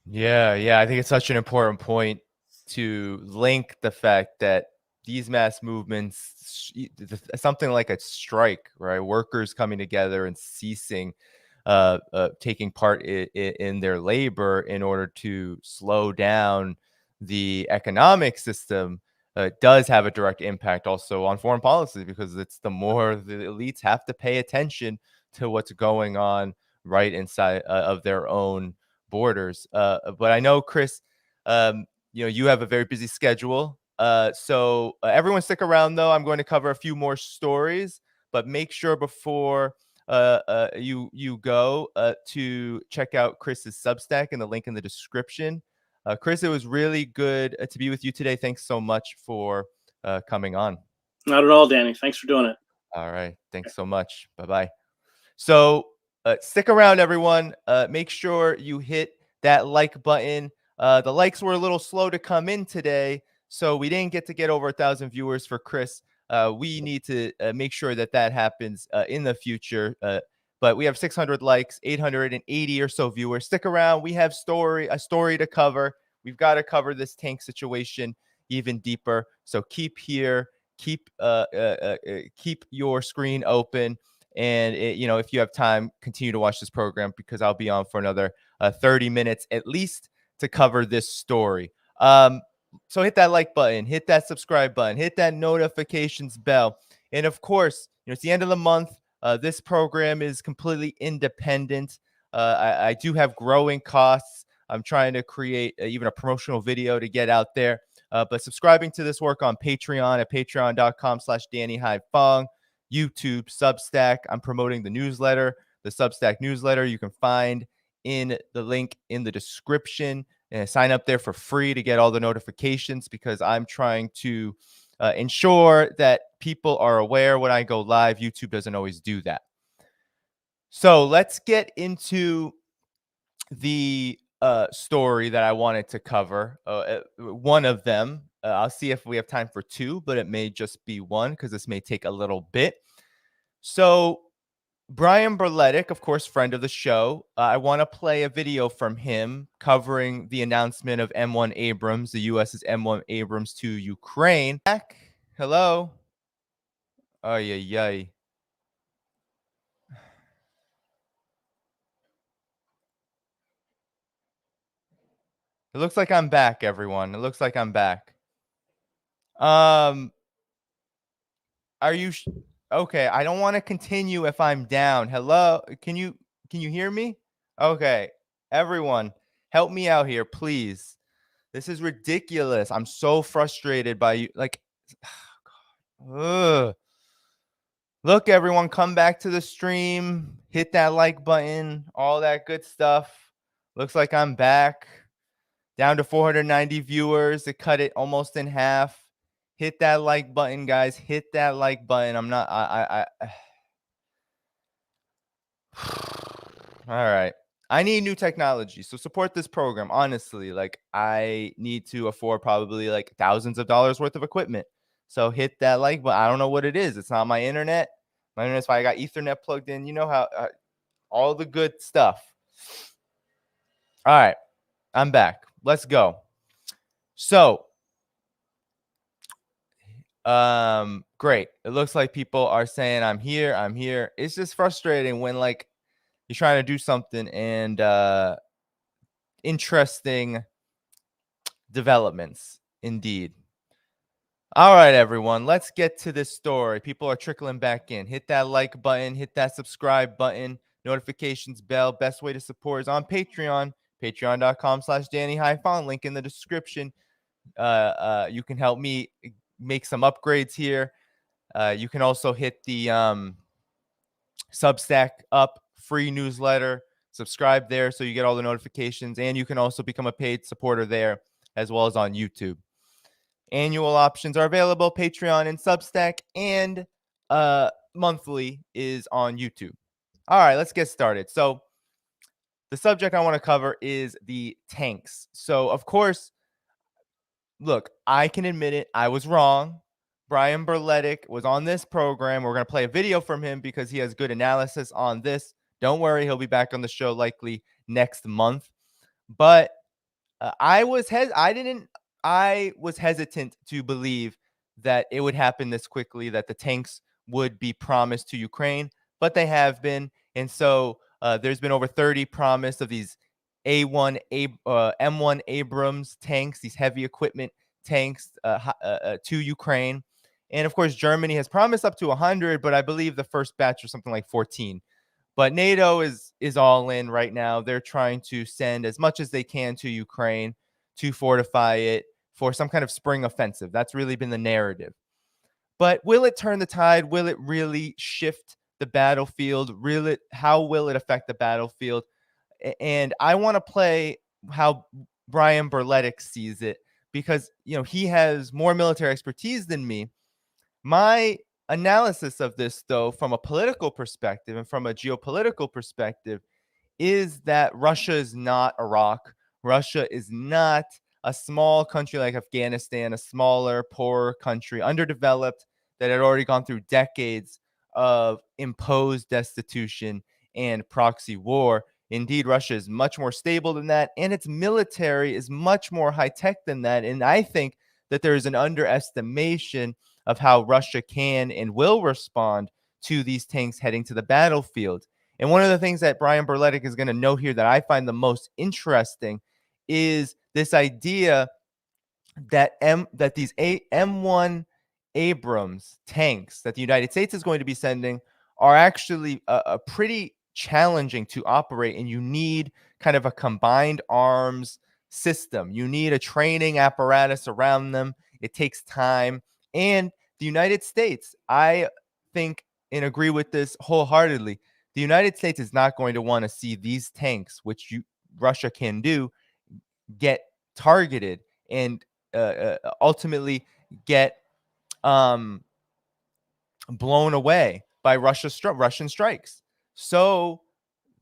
Yeah, I think it's such an important point to link the fact that these mass movements, something like a strike, right? Workers coming together and ceasing, taking part in their labor in order to slow down the economic system, does have a direct impact also on foreign policy, because it's the more the elites have to pay attention to what's going on right inside of their own borders. But I know, Chris, you have a very busy schedule. So everyone stick around, though. I'm going to cover a few more stories, but make sure before you go to check out Chris's Substack and the link in the description. Chris, it was really good to be with you today. Thanks so much for coming on. Not at all, Danny. Thanks for doing it. All right. Thanks so much. Bye-bye. So stick around, everyone. Make sure you hit that like button. The likes were a little slow to come in today, so we didn't get over 1,000 viewers for Chris. We need to make sure that happens in the future. But we have 600 likes, 880 or so viewers. Stick around. We have a story to cover. We've got to cover this tank situation even deeper. So keep here. Keep your screen open. And if you have time, continue to watch this program, because I'll be on for another 30 minutes at least to cover this story. So hit that like button, hit that subscribe button, hit that notifications bell. And of course, it's the end of the month. This program is completely independent. I do have growing costs. I'm trying to create even a promotional video to get out there. But subscribing to this work on Patreon at patreon.com/DannyHaiFong. YouTube, Substack. I'm promoting the newsletter, the Substack newsletter. You can find in the link in the description, and sign up there for free to get all the notifications, because I'm trying to ensure that people are aware when I go live. YouTube doesn't always do that. So let's get into the story that I wanted to cover. One of them. I'll see if we have time for two, but it may just be one, because this may take a little bit. So Brian Berletic, of course, friend of the show. I want to play a video from him covering the announcement of M1 Abrams, the U.S.'s M1 Abrams to Ukraine. Back. Hello. Ay, ay, ay. It looks like I'm back, everyone. It looks like I'm back. Are you okay? I don't want to continue if I'm down. Hello? Can you hear me? Okay. Everyone, help me out here, please. This is ridiculous. I'm so frustrated by you. Like, ugh. Look, everyone, come back to the stream. Hit that like button. All that good stuff. Looks like I'm back. Down to 490 viewers. It cut it almost in half. Hit that like button, guys. Hit that like button. I'm not. All right. I need new technology, so support this program. Honestly, like, I need to afford probably like thousands of dollars worth of equipment. So hit that like button. I don't know what it is. It's not my internet. My internet's fine. I got Ethernet plugged in. You know how all the good stuff. All right. I'm back. Let's go. So, great. It looks like people are saying I'm here. I'm here. It's just frustrating when, like, you're trying to do something and interesting developments indeed. All right, everyone, let's get to this story. People are trickling back in. Hit that like button, hit that subscribe button. notifications bell. Best way to support is on Patreon, patreon.com/DannyHaiphong, link in the description. You can help me make some upgrades here. You can also hit the Substack up free newsletter, subscribe there so you get all the notifications, and you can also become a paid supporter there as well as on YouTube. Annual options are available, Patreon and Substack, and monthly is on YouTube. All right, let's get started. So the subject I want to cover is the tanks. So of course, look, I can admit it, I was wrong. Brian Berletic was on this program. We're going to play a video from him because he has good analysis on this. Don't worry, he'll be back on the show likely next month. But I was hesitant to believe that it would happen this quickly, that the tanks would be promised to Ukraine, but they have been. And so there's been over 30 promised of these M1 Abrams tanks, these heavy equipment tanks to Ukraine. And of course, Germany has promised up to 100, but I believe the first batch was something like 14. But NATO is all in right now. They're trying to send as much as they can to Ukraine to fortify it for some kind of spring offensive. That's really been the narrative. But will it turn the tide? Will it really shift the battlefield? How will it affect the battlefield? And I want to play how Brian Berletic sees it because, he has more military expertise than me. My analysis of this, though, from a political perspective and from a geopolitical perspective, is that Russia is not Iraq. Russia is not a small country like Afghanistan, a smaller, poorer country, underdeveloped, that had already gone through decades of imposed destitution and proxy war. Indeed, Russia is much more stable than that, and its military is much more high-tech than that. And I think that there is an underestimation of how Russia can and will respond to these tanks heading to the battlefield. And one of the things that Brian Berletic is going to note here that I find the most interesting is this idea that these M1 Abrams tanks that the United States is going to be sending are actually a pretty challenging to operate, and you need kind of a combined arms system. You need a training apparatus around them. It takes time. And the United States, I think and agree with this wholeheartedly, the United States is not going to want to see these tanks, which Russia can do, get targeted and ultimately get blown away by Russian strikes. So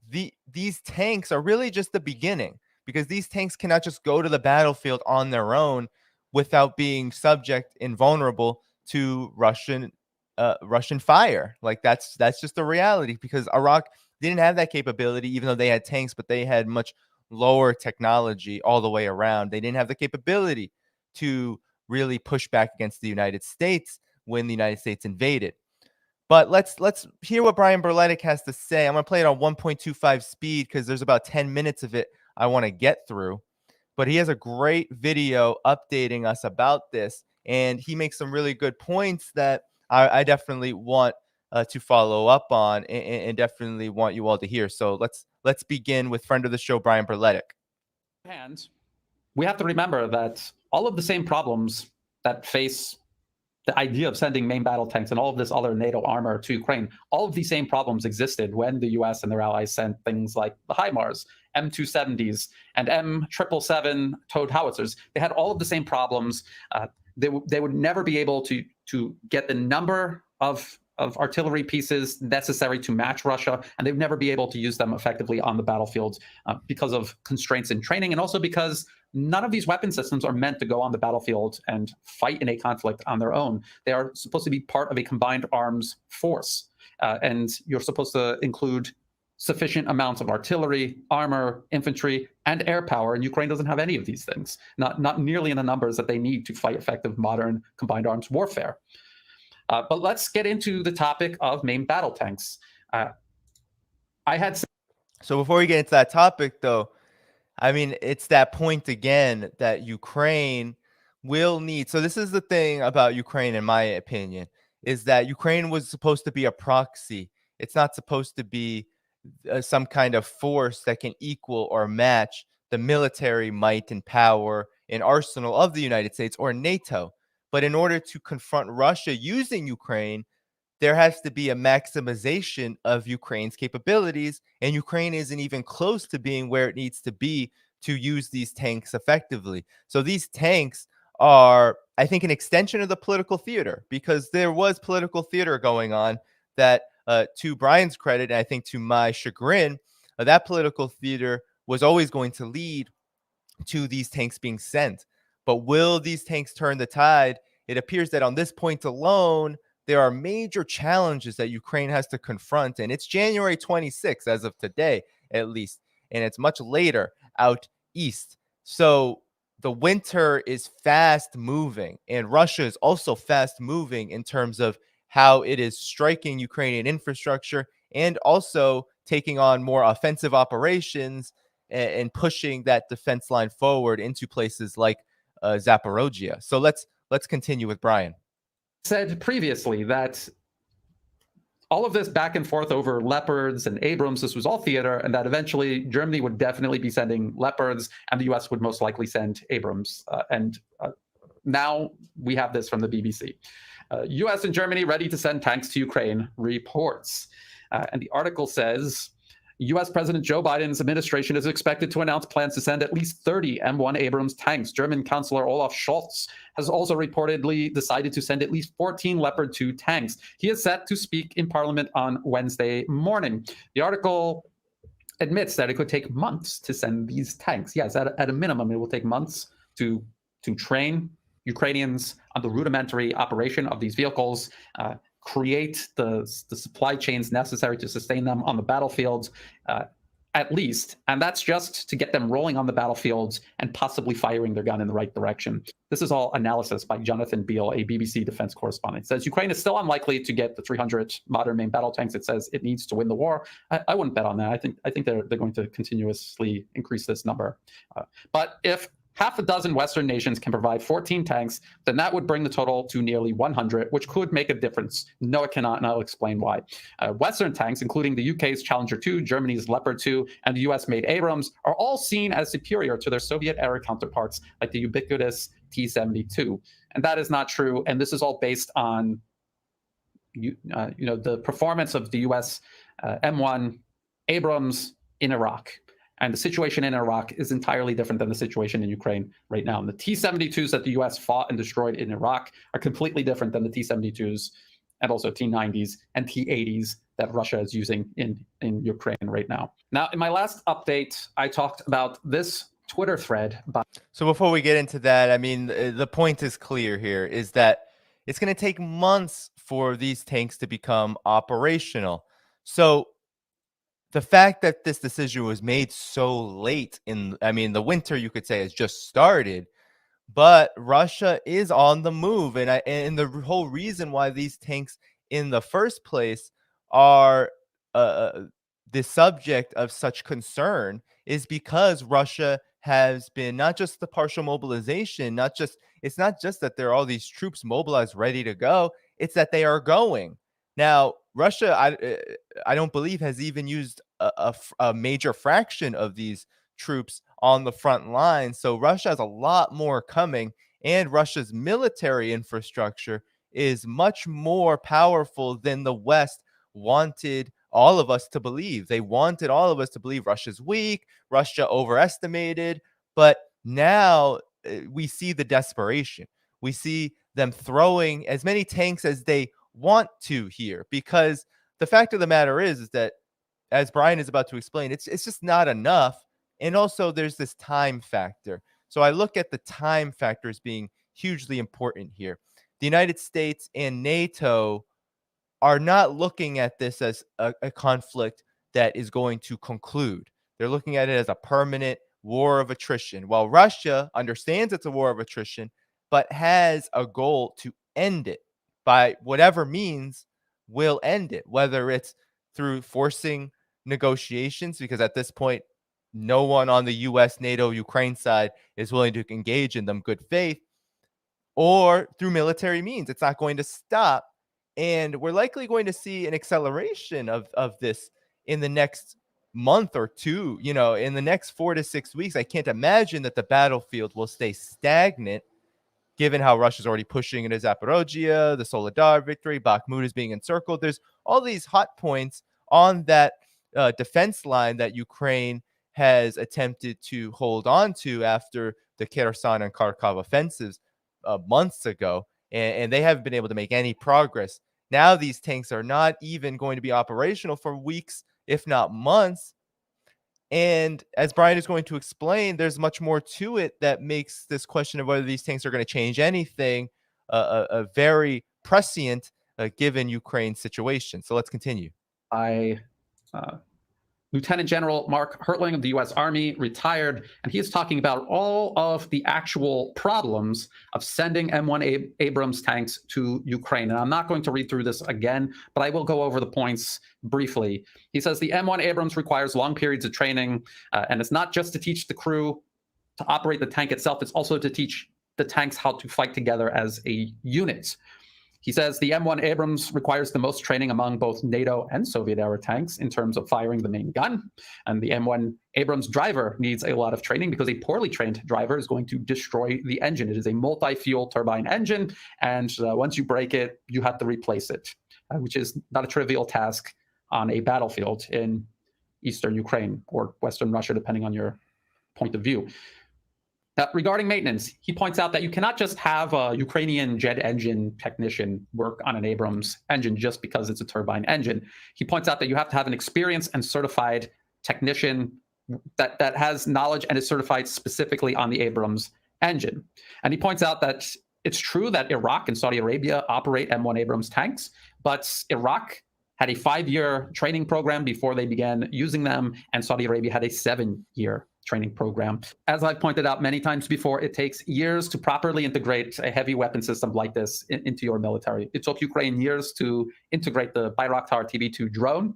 these tanks are really just the beginning, because these tanks cannot just go to the battlefield on their own without being subject and vulnerable to Russian fire. Like that's just the reality, because Iraq didn't have that capability, even though they had tanks, but they had much lower technology all the way around. They didn't have the capability to really push back against the United States when the United States invaded. But let's hear what Brian Berletic has to say. I'm going to play it on 1.25 speed because there's about 10 minutes of it I want to get through. But he has a great video updating us about this, and he makes some really good points that I definitely want to follow up on and definitely want you all to hear. So let's begin with friend of the show, Brian Berletic. And we have to remember that all of the same problems that face the idea of sending main battle tanks and all of this other NATO armor to Ukraine, all of these same problems existed when the US and their allies sent things like the HIMARS, M270s, and M777 towed howitzers. They had all of the same problems. They would never be able to get the number of artillery pieces necessary to match Russia, and they'd never be able to use them effectively on the battlefield because of constraints in training, and also because none of these weapon systems are meant to go on the battlefield and fight in a conflict on their own. They are supposed to be part of a combined arms force, and you're supposed to include sufficient amounts of artillery, armor, infantry, and air power, and Ukraine doesn't have any of these things, not nearly in the numbers that they need to fight effective modern combined arms warfare. But let's get into the topic of main battle tanks. So before we get into that topic, though, I mean, it's that point again that Ukraine will need. So this is the thing about Ukraine, in my opinion, is that Ukraine was supposed to be a proxy. It's not supposed to be some kind of force that can equal or match the military might and power and arsenal of the United States or NATO. But in order to confront Russia using Ukraine, there has to be a maximization of Ukraine's capabilities, and Ukraine isn't even close to being where it needs to be to use these tanks effectively. So these tanks are, I think, an extension of the political theater, because there was political theater going on that, to Brian's credit, and I think to my chagrin, that political theater was always going to lead to these tanks being sent. But will these tanks turn the tide? It appears that on this point alone, there are major challenges that Ukraine has to confront. And it's January 26th, as of today, at least. And it's much later out east. So the winter is fast moving. And Russia is also fast moving in terms of how it is striking Ukrainian infrastructure and also taking on more offensive operations and pushing that defense line forward into places like Zaporozhye. So let's continue with Brian. Said previously that all of this back and forth over Leopards and Abrams, this was all theater, and that eventually Germany would definitely be sending Leopards and the US would most likely send Abrams. Now we have this from the BBC. US and Germany ready to send tanks to Ukraine, reports. And the article says, US President Joe Biden's administration is expected to announce plans to send at least 30 M1 Abrams tanks. German Chancellor Olaf Scholz has also reportedly decided to send at least 14 Leopard 2 tanks. He is set to speak in Parliament on Wednesday morning. The article admits that it could take months to send these tanks. Yes, at a minimum, it will take months to train Ukrainians on the rudimentary operation of these vehicles, create the supply chains necessary to sustain them on the battlefields, at least. And that's just to get them rolling on the battlefields and possibly firing their gun in the right direction. This is all analysis by Jonathan Beale, a BBC defense correspondent. It says Ukraine is still unlikely to get the 300 modern main battle tanks. It says it needs to win the war. I wouldn't bet on that. I think they're going to continuously increase this number. But if half a dozen Western nations can provide 14 tanks, then that would bring the total to nearly 100, which could make a difference. No, it cannot, and I'll explain why. Western tanks, including the UK's Challenger 2, Germany's Leopard 2, and the US-made Abrams, are all seen as superior to their Soviet-era counterparts, like the ubiquitous T-72. And that is not true, and this is all based on the performance of the US M1 Abrams in Iraq. And the situation in Iraq is entirely different than the situation in Ukraine right now. And the T-72s that the US fought and destroyed in Iraq are completely different than the T-72s and also T-90s and T-80s that Russia is using in Ukraine right now. Now, in my last update, I talked about this Twitter thread. So before we get into that, I mean, the point is clear here, is that it's going to take months for these tanks to become operational. So the fact that this decision was made so late the winter, you could say, has just started, but Russia is on the move. And the whole reason why these tanks in the first place are the subject of such concern is because Russia has been not just the partial mobilization, it's not just that there are all these troops mobilized ready to go, it's that they are going. Now, Russia, I don't believe, has even used a major fraction of these troops on the front line. So Russia has a lot more coming, and Russia's military infrastructure is much more powerful than the West wanted all of us to believe. They wanted all of us to believe Russia's weak, Russia overestimated, but now we see the desperation. We see them throwing as many tanks as they want to here, because the fact of the matter is that, as Brian is about to explain, it's just not enough. And also there's this time factor. So I look at the time factor as being hugely important here. The United States and NATO are not looking at this as a conflict that is going to conclude. They're looking at it as a permanent war of attrition, while Russia understands it's a war of attrition, but has a goal to end it by whatever means. Will end it, whether it's through forcing negotiations, because at this point, no one on the US, NATO, Ukraine side is willing to engage in them good faith, or through military means. It's not going to stop. And we're likely going to see an acceleration of this in the next month or two, in the next 4 to 6 weeks. I can't imagine that the battlefield will stay stagnant, given how Russia's already pushing into Zaporozhye, the Soledar victory, Bakhmut is being encircled. There's all these hot points on that defense line that Ukraine has attempted to hold on to after the Kherson and Kharkov offensives months ago, and they haven't been able to make any progress. Now these tanks are not even going to be operational for weeks, if not months. And as Brian is going to explain, there's much more to it that makes this question of whether these tanks are going to change anything a very prescient given Ukraine's situation. So let's continue. Lieutenant General Mark Hertling of the U.S. Army, retired, and he is talking about all of the actual problems of sending M1 Abrams tanks to Ukraine. And I'm not going to read through this again, but I will go over the points briefly. He says the M1 Abrams requires long periods of training, and it's not just to teach the crew to operate the tank itself, it's also to teach the tanks how to fight together as a unit. He says the M1 Abrams requires the most training among both NATO and Soviet-era tanks in terms of firing the main gun. And the M1 Abrams driver needs a lot of training because a poorly trained driver is going to destroy the engine. It is a multi-fuel turbine engine, and once you break it, you have to replace it, which is not a trivial task on a battlefield in eastern Ukraine or western Russia, depending on your point of view. Regarding maintenance, he points out that you cannot just have a Ukrainian jet engine technician work on an Abrams engine just because it's a turbine engine. He points out that you have to have an experienced and certified technician that has knowledge and is certified specifically on the Abrams engine. And he points out that it's true that Iraq and Saudi Arabia operate M1 Abrams tanks, but Iraq had a 5-year training program before they began using them, and Saudi Arabia had a 7-year training program. As I've pointed out many times before, it takes years to properly integrate a heavy weapon system like this into your military. It took Ukraine years to integrate the Bayraktar TB2 drone.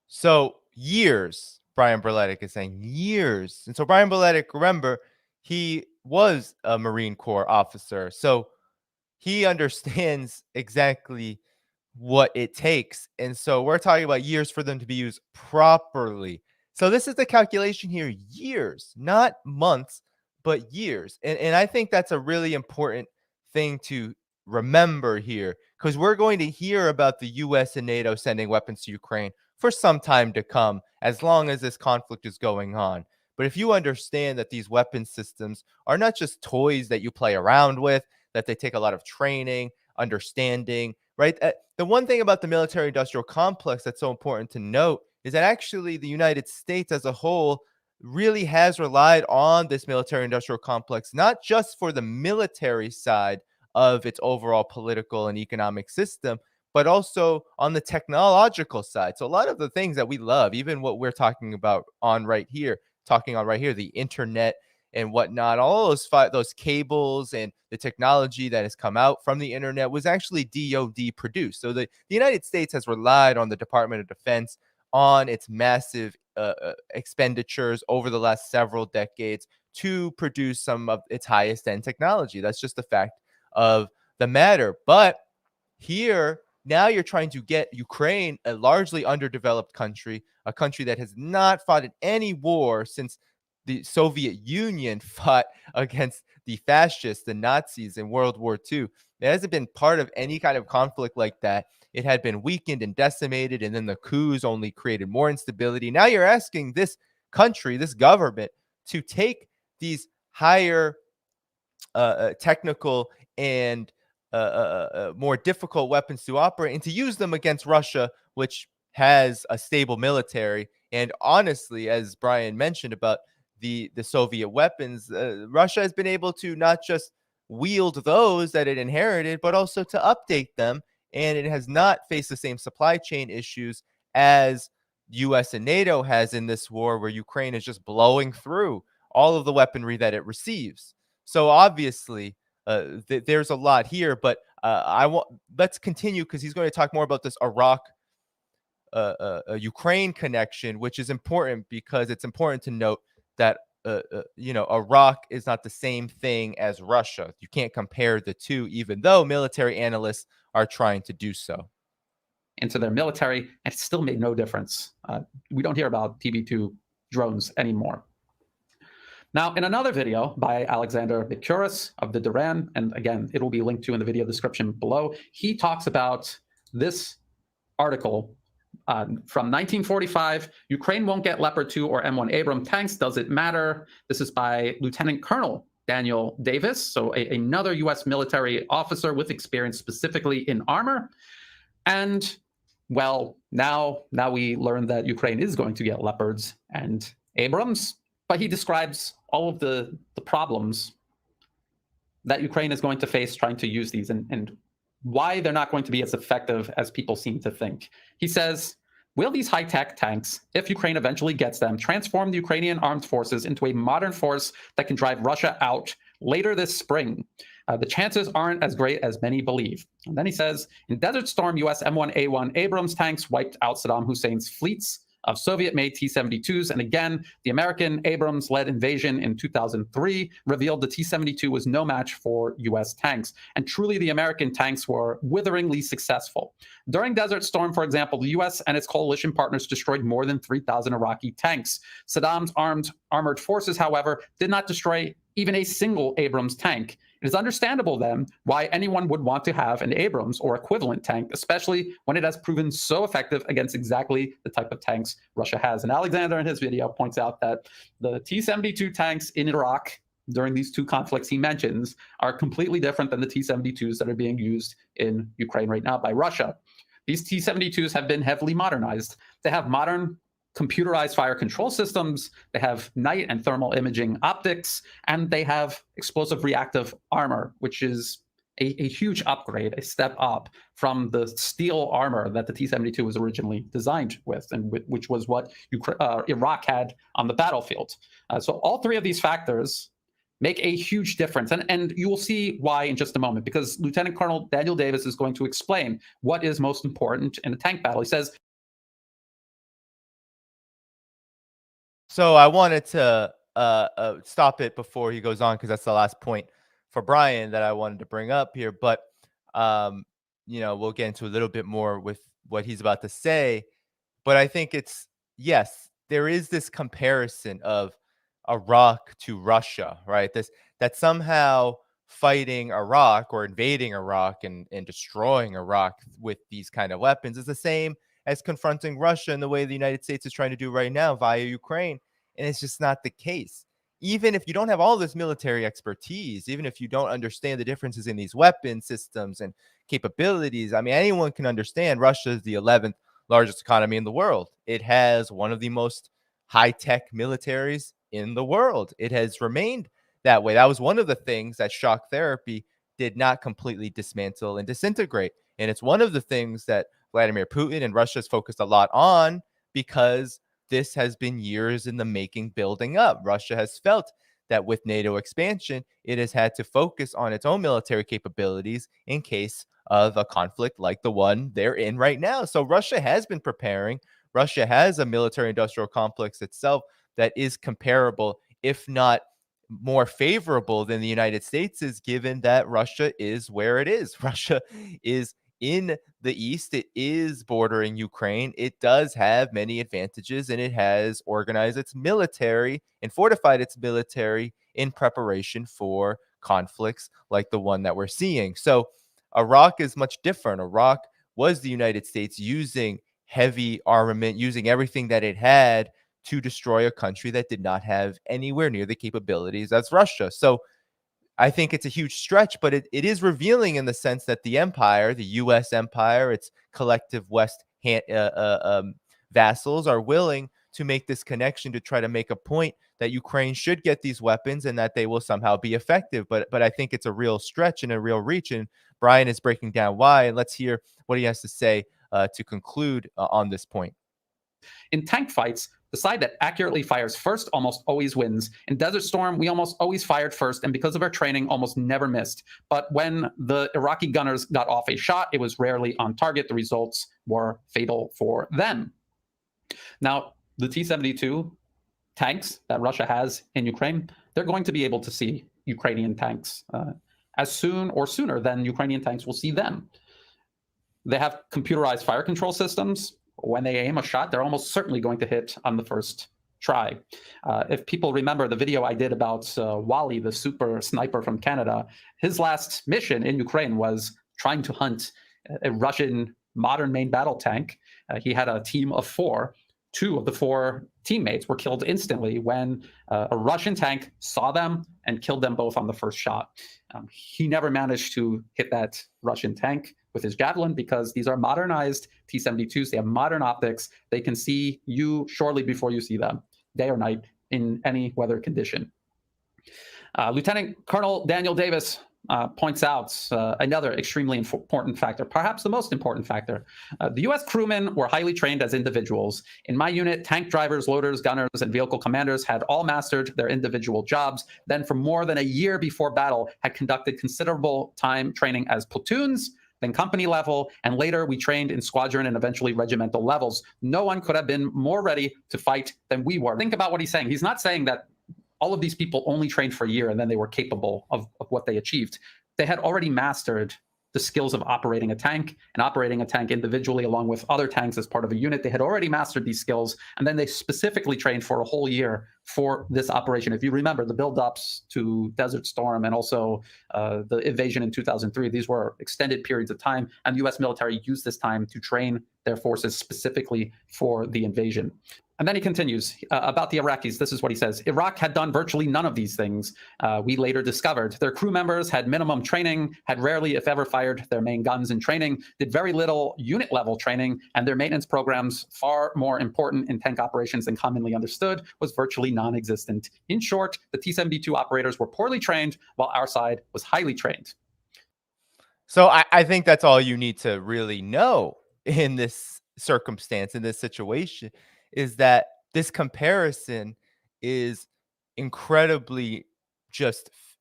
So years, Brian Berletic is saying years. And so Brian Berletic, remember, he was a Marine Corps officer. So he understands exactly what it takes. And so we're talking about years for them to be used properly. So this is the calculation here, years, not months, but years. And I think that's a really important thing to remember here, because we're going to hear about the US and NATO sending weapons to Ukraine for some time to come, as long as this conflict is going on. But if you understand that these weapon systems are not just toys that you play around with, that they take a lot of training, understanding, right? The one thing about the military-industrial complex that's so important to note is that actually the United States as a whole really has relied on this military-industrial complex, not just for the military side of its overall political and economic system, but also on the technological side. So a lot of the things that we love, even what we're talking on right here, the internet and whatnot, all those cables and the technology that has come out from the internet was actually DoD produced. So the United States has relied on the Department of Defense, on its massive expenditures over the last several decades to produce some of its highest end technology. That's just the fact of the matter. But here, now you're trying to get Ukraine, a largely underdeveloped country, a country that has not fought in any war since the Soviet Union fought against the fascists, the Nazis in World War II. It hasn't been part of any kind of conflict like that. It had been weakened and decimated, and then the coups only created more instability. Now you're asking this country, this government, to take these higher technical and more difficult weapons to operate and to use them against Russia, which has a stable military. And honestly, as Brian mentioned about the Soviet weapons, Russia has been able to not just wield those that it inherited, but also to update them. And it has not faced the same supply chain issues as US and NATO has in this war, where Ukraine is just blowing through all of the weaponry that it receives. So obviously, there's a lot here, but let's continue, because he's going to talk more about this Iraq Ukraine connection, which is important, because it's important to note that Iraq is not the same thing as Russia. You can't compare the two, even though military analysts are trying to do so. into their military, and it still made no difference. We don't hear about TB2 drones anymore. Now, in another video by Alexander Mikuris of the Duran, and again, it will be linked to in the video description below, he talks about this article from 1945, Ukraine won't get Leopard 2 or M1 Abrams tanks. Does it matter? This is by Lieutenant Colonel Daniel Davis, so another U.S. military officer with experience specifically in armor. And, well, now we learn that Ukraine is going to get Leopards and Abrams, but he describes all of the problems that Ukraine is going to face trying to use these and why they're not going to be as effective as people seem to think. He says, will these high-tech tanks, if Ukraine eventually gets them, transform the Ukrainian armed forces into a modern force that can drive Russia out later this spring? The chances aren't as great as many believe. And then he says, in Desert Storm, US M1A1 Abrams tanks wiped out Saddam Hussein's fleets of Soviet-made T-72s. And again, the American Abrams-led invasion in 2003 revealed the T-72 was no match for U.S. tanks. And truly, the American tanks were witheringly successful. During Desert Storm, for example, the U.S. and its coalition partners destroyed more than 3,000 Iraqi tanks. Saddam's armored forces, however, did not destroy even a single Abrams tank. It is understandable, then, why anyone would want to have an Abrams or equivalent tank, especially when it has proven so effective against exactly the type of tanks Russia has. And Alexander, in his video, points out that the T-72 tanks in Iraq during these two conflicts he mentions are completely different than the T-72s that are being used in Ukraine right now by Russia. These T-72s have been heavily modernized. They have modern computerized fire control systems, they have night and thermal imaging optics, and they have explosive reactive armor, which is a huge upgrade, a step up from the steel armor that the T-72 was originally designed with, and which was what Iraq had on the battlefield. So all three of these factors make a huge difference. And you will see why in just a moment, because Lieutenant Colonel Daniel Davis is going to explain what is most important in a tank battle. He says, so I wanted to stop it before he goes on, because that's the last point for Brian that I wanted to bring up here. But, we'll get into a little bit more with what he's about to say. But I think yes, there is this comparison of Iraq to Russia, right? That somehow fighting Iraq or invading Iraq and destroying Iraq with these kind of weapons is the same as confronting Russia in the way the United States is trying to do right now via Ukraine. And it's just not the case. Even if you don't have all this military expertise, even if you don't understand the differences in these weapon systems and capabilities, I mean, anyone can understand Russia is the 11th largest economy in the world. It has one of the most high-tech militaries in the world. It has remained that way. That was one of the things that shock therapy did not completely dismantle and disintegrate. And it's one of the things that Vladimir Putin and Russia has focused a lot on, because this has been years in the making, building up. Russia has felt that with NATO expansion, it has had to focus on its own military capabilities in case of a conflict like the one they're in right now. So Russia has been preparing. Russia has a military industrial complex itself that is comparable, if not more favorable than the United States is, given that Russia is where it is. Russia is in the east. It is bordering Ukraine. It does have many advantages, and it has organized its military and fortified its military in preparation for conflicts like the one that we're seeing. So Iraq is much different. Iraq was the United States using heavy armament, using everything that it had to destroy a country that did not have anywhere near the capabilities as Russia. So I think it's a huge stretch, but it is revealing in the sense that the empire, the U.S. empire, its collective West vassals are willing to make this connection to try to make a point that Ukraine should get these weapons and that they will somehow be effective. But I think it's a real stretch and a real reach. And Brian is breaking down why. And let's hear what he has to say to conclude on this point. In tank fights, the side that accurately fires first almost always wins. In Desert Storm, we almost always fired first, and because of our training, almost never missed. But when the Iraqi gunners got off a shot, it was rarely on target. The results were fatal for them. Now, the T-72 tanks that Russia has in Ukraine, they're going to be able to see Ukrainian tanks as soon or sooner than Ukrainian tanks will see them. They have computerized fire control systems. When they aim a shot, they're almost certainly going to hit on the first try. If people remember the video I did about Wally, the super sniper from Canada, his last mission in Ukraine was trying to hunt a Russian modern main battle tank. He had a team of 4. 2 of the 4 teammates were killed instantly when a Russian tank saw them and killed them both on the first shot. He never managed to hit that Russian tank with his javelin because these are modernized T-72s. They have modern optics. They can see you shortly before you see them, day or night, in any weather condition. Lieutenant Colonel Daniel Davis points out another extremely important factor, perhaps the most important factor. The U.S. crewmen were highly trained as individuals. In my unit, tank drivers, loaders, gunners, and vehicle commanders had all mastered their individual jobs. Then, for more than a year before battle, had conducted considerable time training as platoons, then company level, and later we trained in squadron and eventually regimental levels. No one could have been more ready to fight than we were. Think about what he's saying. He's not saying that all of these people only trained for a year and then they were capable of what they achieved. They had already mastered the skills of operating a tank and operating a tank individually along with other tanks as part of a unit. They had already mastered these skills, and then they specifically trained for a whole year for this operation. If you remember the buildups to Desert Storm and also the invasion in 2003, these were extended periods of time, and the U.S. military used this time to train their forces specifically for the invasion. And then he continues about the Iraqis. This is what he says. Iraq had done virtually none of these things. We later discovered their crew members had minimum training, had rarely, if ever, fired their main guns in training, did very little unit level training, and their maintenance programs, far more important in tank operations than commonly understood, was virtually non-existent. In short, the T-72 operators were poorly trained, while our side was highly trained. So I think that's all you need to really know in this circumstance, in this situation, is that this comparison is incredibly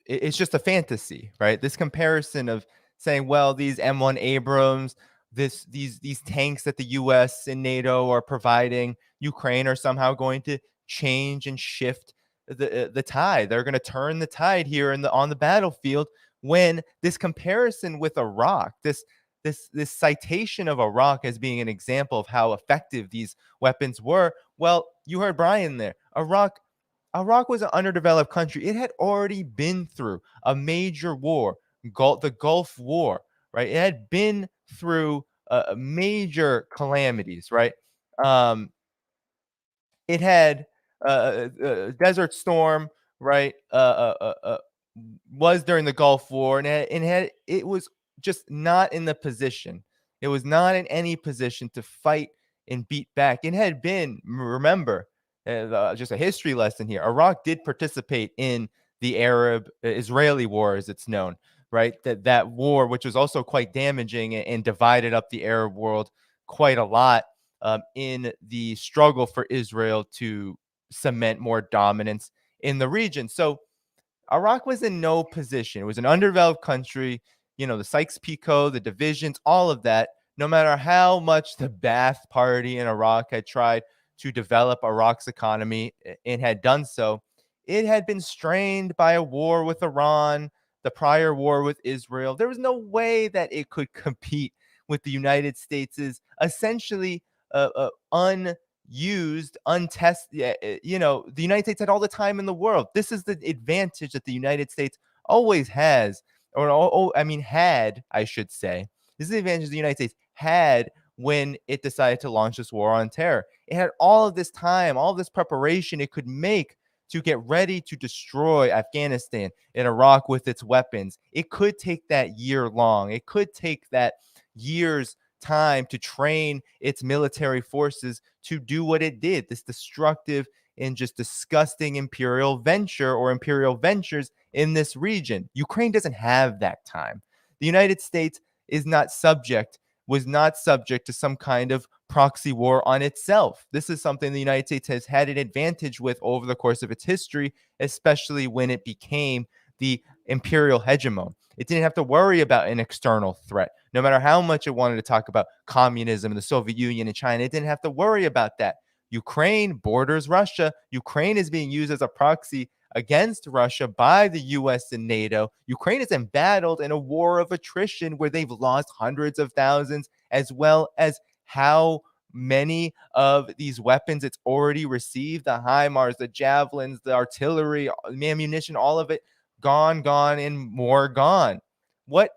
it's just a fantasy, right? This comparison of saying, well, these M1 Abrams, these tanks that the US and NATO are providing Ukraine are somehow going to change and shift the tide. They're going to turn the tide here on the battlefield, when this comparison with Iraq, this citation of Iraq as being an example of how effective these weapons were. Well, you heard Brian there. Iraq was an underdeveloped country. It had already been through a major war, the Gulf War, right? It had been through major calamities, right? It had Desert Storm, right? Was during the Gulf War, and it was just not in the position. It was not in any position to fight and beat back. It had been, remember, just a history lesson here. Iraq did participate in the Arab-Israeli war, as it's known, right? That war, which was also quite damaging and divided up the Arab world quite a lot in the struggle for Israel to cement more dominance in the region. So Iraq was in no position. It was an underdeveloped country. You know, the Sykes-Picot, the divisions, all of that. No matter how much the Ba'ath Party in Iraq had tried to develop Iraq's economy and had done so, it had been strained by a war with Iran, the prior war with Israel. There was no way that it could compete with the United States' essentially unused, untested, the United States had all the time in the world. This is the advantage that the United States always has, had, I should say. This is the advantage the United States had when it decided to launch this war on terror. It had all of this time, all of this preparation it could make to get ready to destroy Afghanistan and Iraq with its weapons. It could take that year long. It could take that year's time to train its military forces to do what it did, this destructive and just disgusting imperial venture or imperial ventures in this region. Ukraine doesn't have that time. The United States was not subject to some kind of proxy war on itself. This is something the United States has had an advantage with over the course of its history, especially when it became the imperial hegemon. It didn't have to worry about an external threat. No matter how much it wanted to talk about communism and the Soviet Union and China, it didn't have to worry about that. Ukraine borders Russia. Ukraine is being used as a proxy against Russia by the US and NATO. Ukraine is embattled in a war of attrition where they've lost hundreds of thousands, as well as how many of these weapons it's already received, the HIMARS, the javelins, the artillery, ammunition, all of it gone, and more gone. What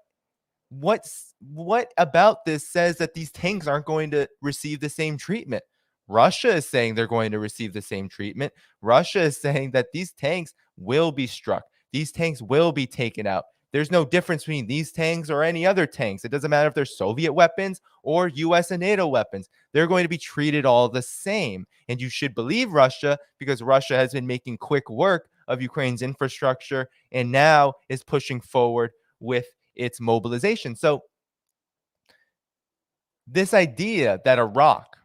about this says that these tanks aren't going to receive the same treatment? Russia is saying they're going to receive the same treatment. Russia is saying that these tanks will be struck. These tanks will be taken out. There's no difference between these tanks or any other tanks. It doesn't matter if they're Soviet weapons or US and NATO weapons. They're going to be treated all the same. And you should believe Russia, because Russia has been making quick work of Ukraine's infrastructure and now is pushing forward with its mobilization. So this idea that Iraq,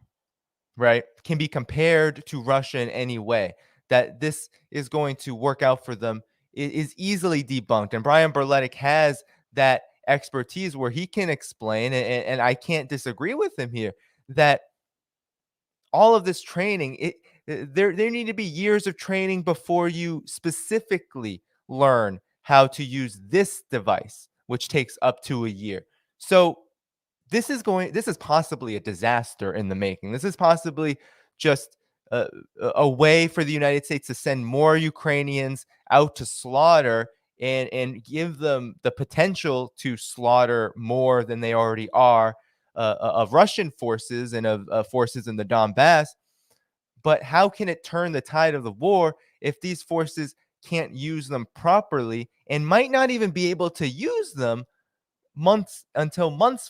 right, can be compared to Russia in any way, that this is going to work out for them, is easily debunked. And Brian Berletic has that expertise where he can explain, and I can't disagree with him here, that all of this training, there need to be years of training before you specifically learn how to use this device, which takes up to a year. So this is possibly a disaster in the making. This is possibly just a way for the United States to send more Ukrainians out to slaughter and give them the potential to slaughter more than they already are of Russian forces and of forces in the Donbass. But how can it turn the tide of the war if these forces can't use them properly and might not even be able to use them months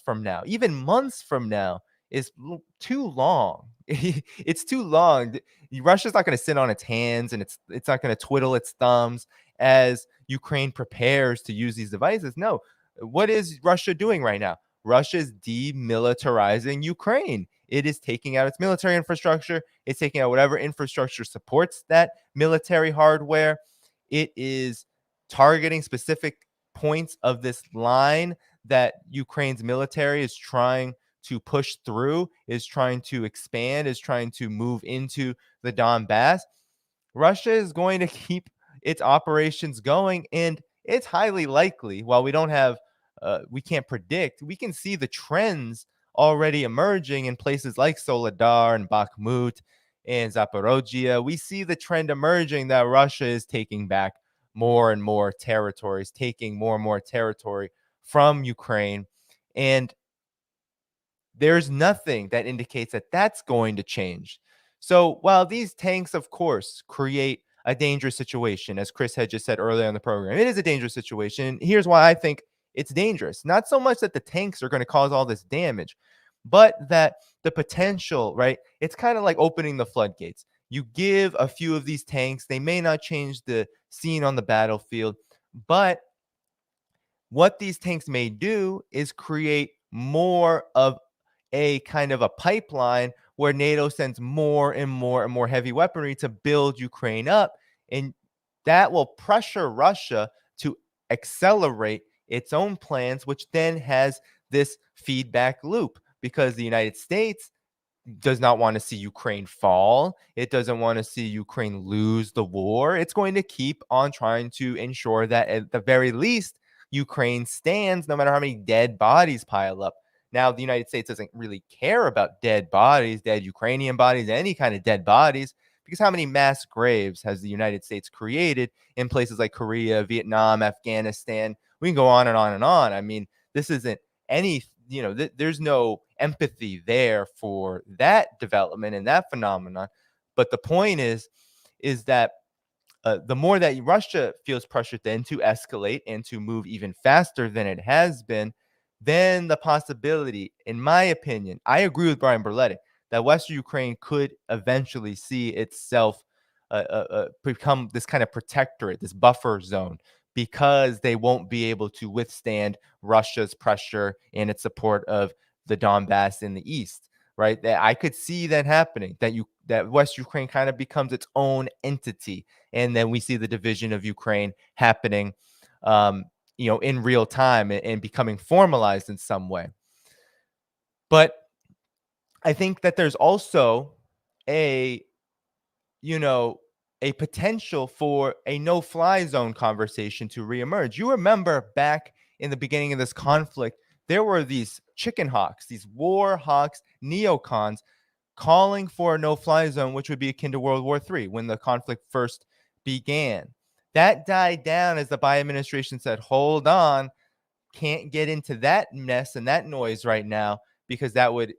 from now? Even months from now is too long. It's too long. Russia's not going to sit on its hands, and it's not going to twiddle its thumbs as Ukraine prepares to use these devices. No. What is Russia doing right now? Russia is demilitarizing Ukraine. It is taking out its military infrastructure. It's taking out whatever infrastructure supports that military hardware. It is targeting specific points of this line that Ukraine's military is trying to push through, is trying to expand, is trying to move into the Donbass. Russia is going to keep its operations going, and it's highly likely, while we don't have, we can't predict, we can see the trends already emerging in places like Soledar and Bakhmut and Zaporozhye. We see the trend emerging that Russia is taking back more and more territories, taking more and more territory from Ukraine. And there's nothing that indicates that that's going to change. So while these tanks, of course, create a dangerous situation, as Chris Hedges said earlier in the program, it is a dangerous situation. Here's why I think it's dangerous. Not so much that the tanks are going to cause all this damage, but that the potential, right? It's kind of like opening the floodgates. You give a few of these tanks, they may not change the scene on the battlefield, but what these tanks may do is create more of a kind of a pipeline where NATO sends more and more and more heavy weaponry to build Ukraine up. And that will pressure Russia to accelerate its own plans, which then has this feedback loop, because the United States does not want to see Ukraine fall. It doesn't want to see Ukraine lose the war. It's going to keep on trying to ensure that at the very least, Ukraine stands, no matter how many dead bodies pile up. Now, the United States doesn't really care about dead bodies, dead Ukrainian bodies, any kind of dead bodies, because how many mass graves has the United States created in places like Korea, Vietnam, Afghanistan? We can go on and on and on. I mean, this isn't any, there's no empathy there for that development and that phenomenon. But the point is that the more that Russia feels pressured then to escalate and to move even faster than it has been, then the possibility, in my opinion, I agree with Brian Berletic, that Western Ukraine could eventually see itself become this kind of protectorate, this buffer zone, because they won't be able to withstand Russia's pressure and its support of the Donbass in the east, right? That I could see that happening, that West Ukraine kind of becomes its own entity, and then we see the division of Ukraine happening, in real time and becoming formalized in some way. But I think that there's also a, a potential for a no-fly zone conversation to reemerge. You remember back in the beginning of this conflict, there were these chicken hawks, these war hawks, neocons, calling for a no-fly zone, which would be akin to World War III when the conflict first began. That died down as the Biden administration said, hold on, can't get into that mess and that noise right now, because that would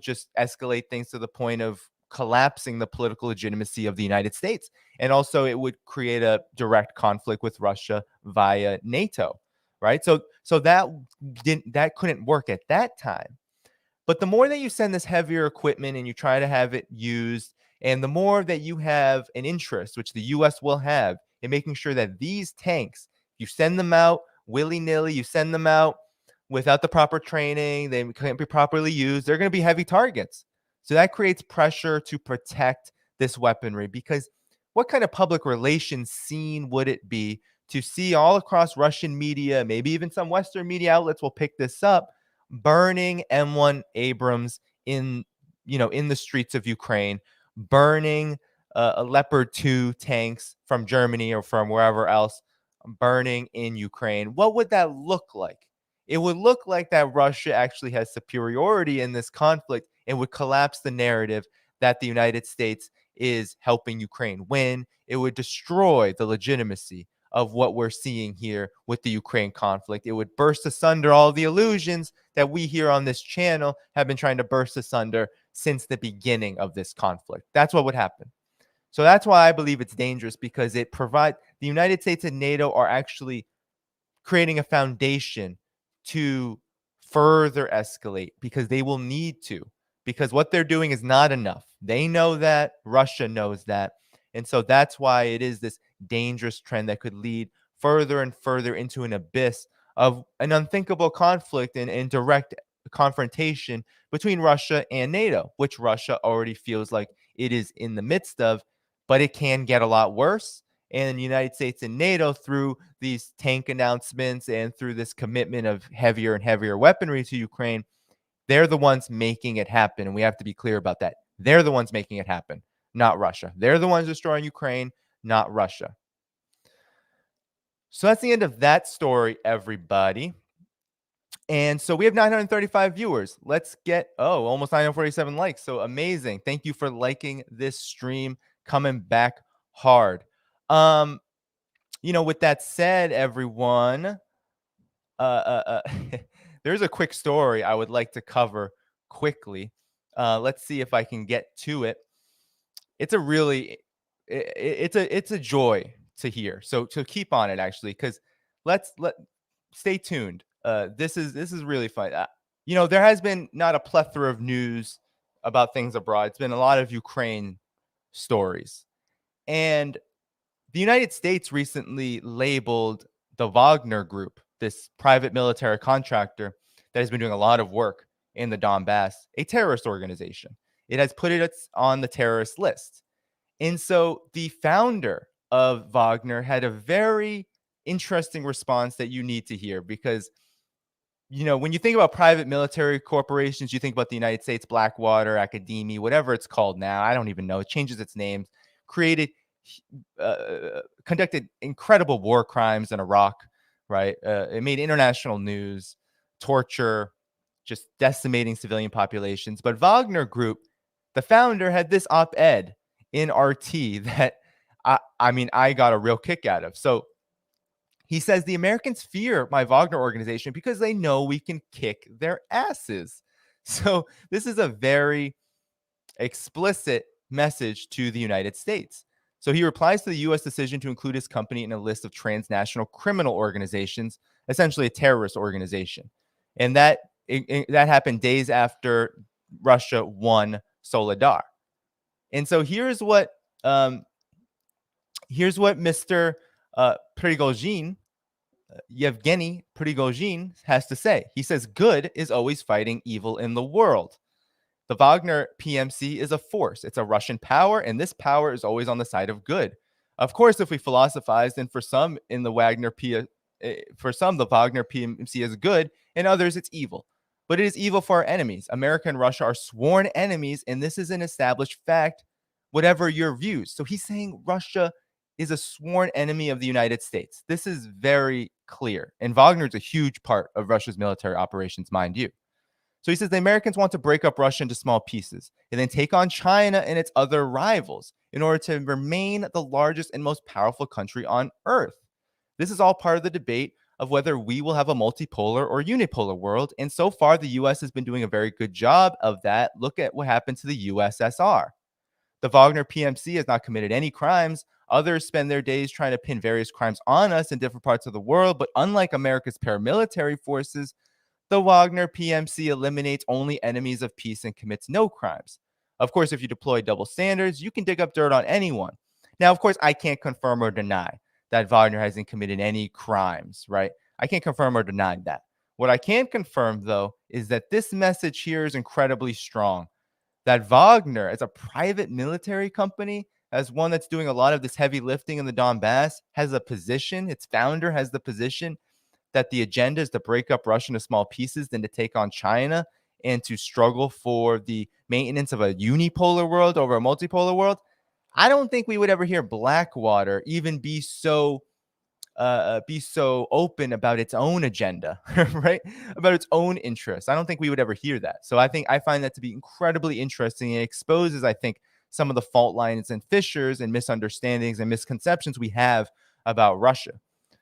just escalate things to the point of collapsing the political legitimacy of the United States. And also it would create a direct conflict with Russia via NATO, right? So that couldn't work at that time. But the more that you send this heavier equipment and you try to have it used, and the more that you have an interest, which the US will have, in making sure that these tanks, you send them out willy-nilly, you send them out without the proper training, they can't be properly used, they're going to be heavy targets. So that creates pressure to protect this weaponry, because what kind of public relations scene would it be to see all across Russian media, maybe even some Western media outlets will pick this up, burning M1 Abrams in the streets of Ukraine, burning a Leopard 2 tanks from Germany or from wherever else, burning in Ukraine? What would that look like? It would look like that Russia actually has superiority in this conflict and would collapse the narrative that the United States is helping Ukraine win. It would destroy the legitimacy of what we're seeing here with the Ukraine conflict. It would burst asunder all the illusions that we here on this channel have been trying to burst asunder since the beginning of this conflict. That's what would happen. So that's why I believe it's dangerous, because it provides the United States and NATO are actually creating a foundation to further escalate, because they will need to, because what they're doing is not enough. They know that, Russia knows that. And so that's why it is this dangerous trend that could lead further and further into an abyss of an unthinkable conflict and direct confrontation between Russia and NATO, which Russia already feels like it is in the midst of, but it can get a lot worse. And the United States and NATO, through these tank announcements and through this commitment of heavier and heavier weaponry to Ukraine, they're the ones making it happen. And we have to be clear about that. They're the ones making it happen, not Russia. They're the ones destroying Ukraine, not Russia. So that's the end of that story, everybody. And so we have 935 viewers. Let's get, almost 947 likes. So amazing. Thank you for liking this stream, coming back hard. With that said, everyone, there's a quick story I would like to cover quickly. Let's see if I can get to it. It's a really, it's a joy to hear. So keep on it, actually, because stay tuned. This is really fun. There has been not a plethora of news about things abroad. It's been a lot of Ukraine stories, and the United States recently labeled the Wagner Group, this private military contractor that has been doing a lot of work in the Donbass, a terrorist organization. It has put it on the terrorist list. And so the founder of Wagner had a very interesting response that you need to hear, because when you think about private military corporations, you think about the United States, Blackwater, Academy, whatever it's called now. I don't even know. It changes its name. Conducted incredible war crimes in Iraq, right? It made international news, torture, just decimating civilian populations. But Wagner Group, the founder, had this op-ed in RT that I got a real kick out of. So he says the Americans fear my Wagner organization because they know we can kick their asses. So this is a very explicit message to the United States. So he replies to the U.S. decision to include his company in a list of transnational criminal organizations, essentially a terrorist organization. And that happened days after Russia won Soledar. And so here's what Mr. Prigozhin, Yevgeny Prigozhin, has to say. He says, good is always fighting evil in the world. The Wagner PMC is a force. It's a Russian power, and this power is always on the side of good. Of course, if we philosophize, then for some the Wagner PMC is good, and others it's evil. But it is evil for our enemies. America and Russia are sworn enemies, and this is an established fact whatever your views. So he's saying Russia is a sworn enemy of the United States. This is very clear. And Wagner is a huge part of Russia's military operations, mind you. So he says the Americans want to break up Russia into small pieces and then take on China and its other rivals in order to remain the largest and most powerful country on earth. This is all part of the debate of whether we will have a multipolar or unipolar world. And so far, the US has been doing a very good job of that. Look at what happened to the USSR. The Wagner PMC has not committed any crimes. Others spend their days trying to pin various crimes on us in different parts of the world. But unlike America's paramilitary forces, the Wagner PMC eliminates only enemies of peace and commits no crimes. Of course, if you deploy double standards, you can dig up dirt on anyone. Now, of course, I can't confirm or deny that Wagner hasn't committed any crimes, right? I can't confirm or deny that. What I can confirm, though, is that this message here is incredibly strong. That Wagner, as a private military company, as one that's doing a lot of this heavy lifting in the Donbass, has a position, its founder has the position that the agenda is to break up Russia into small pieces, then to take on China and to struggle for the maintenance of a unipolar world over a multipolar world. I don't think we would ever hear Blackwater even be so open about its own agenda, right? About its own interests. I don't think we would ever hear that. So I find that to be incredibly interesting. It exposes, I think, some of the fault lines and fissures and misunderstandings and misconceptions we have about Russia.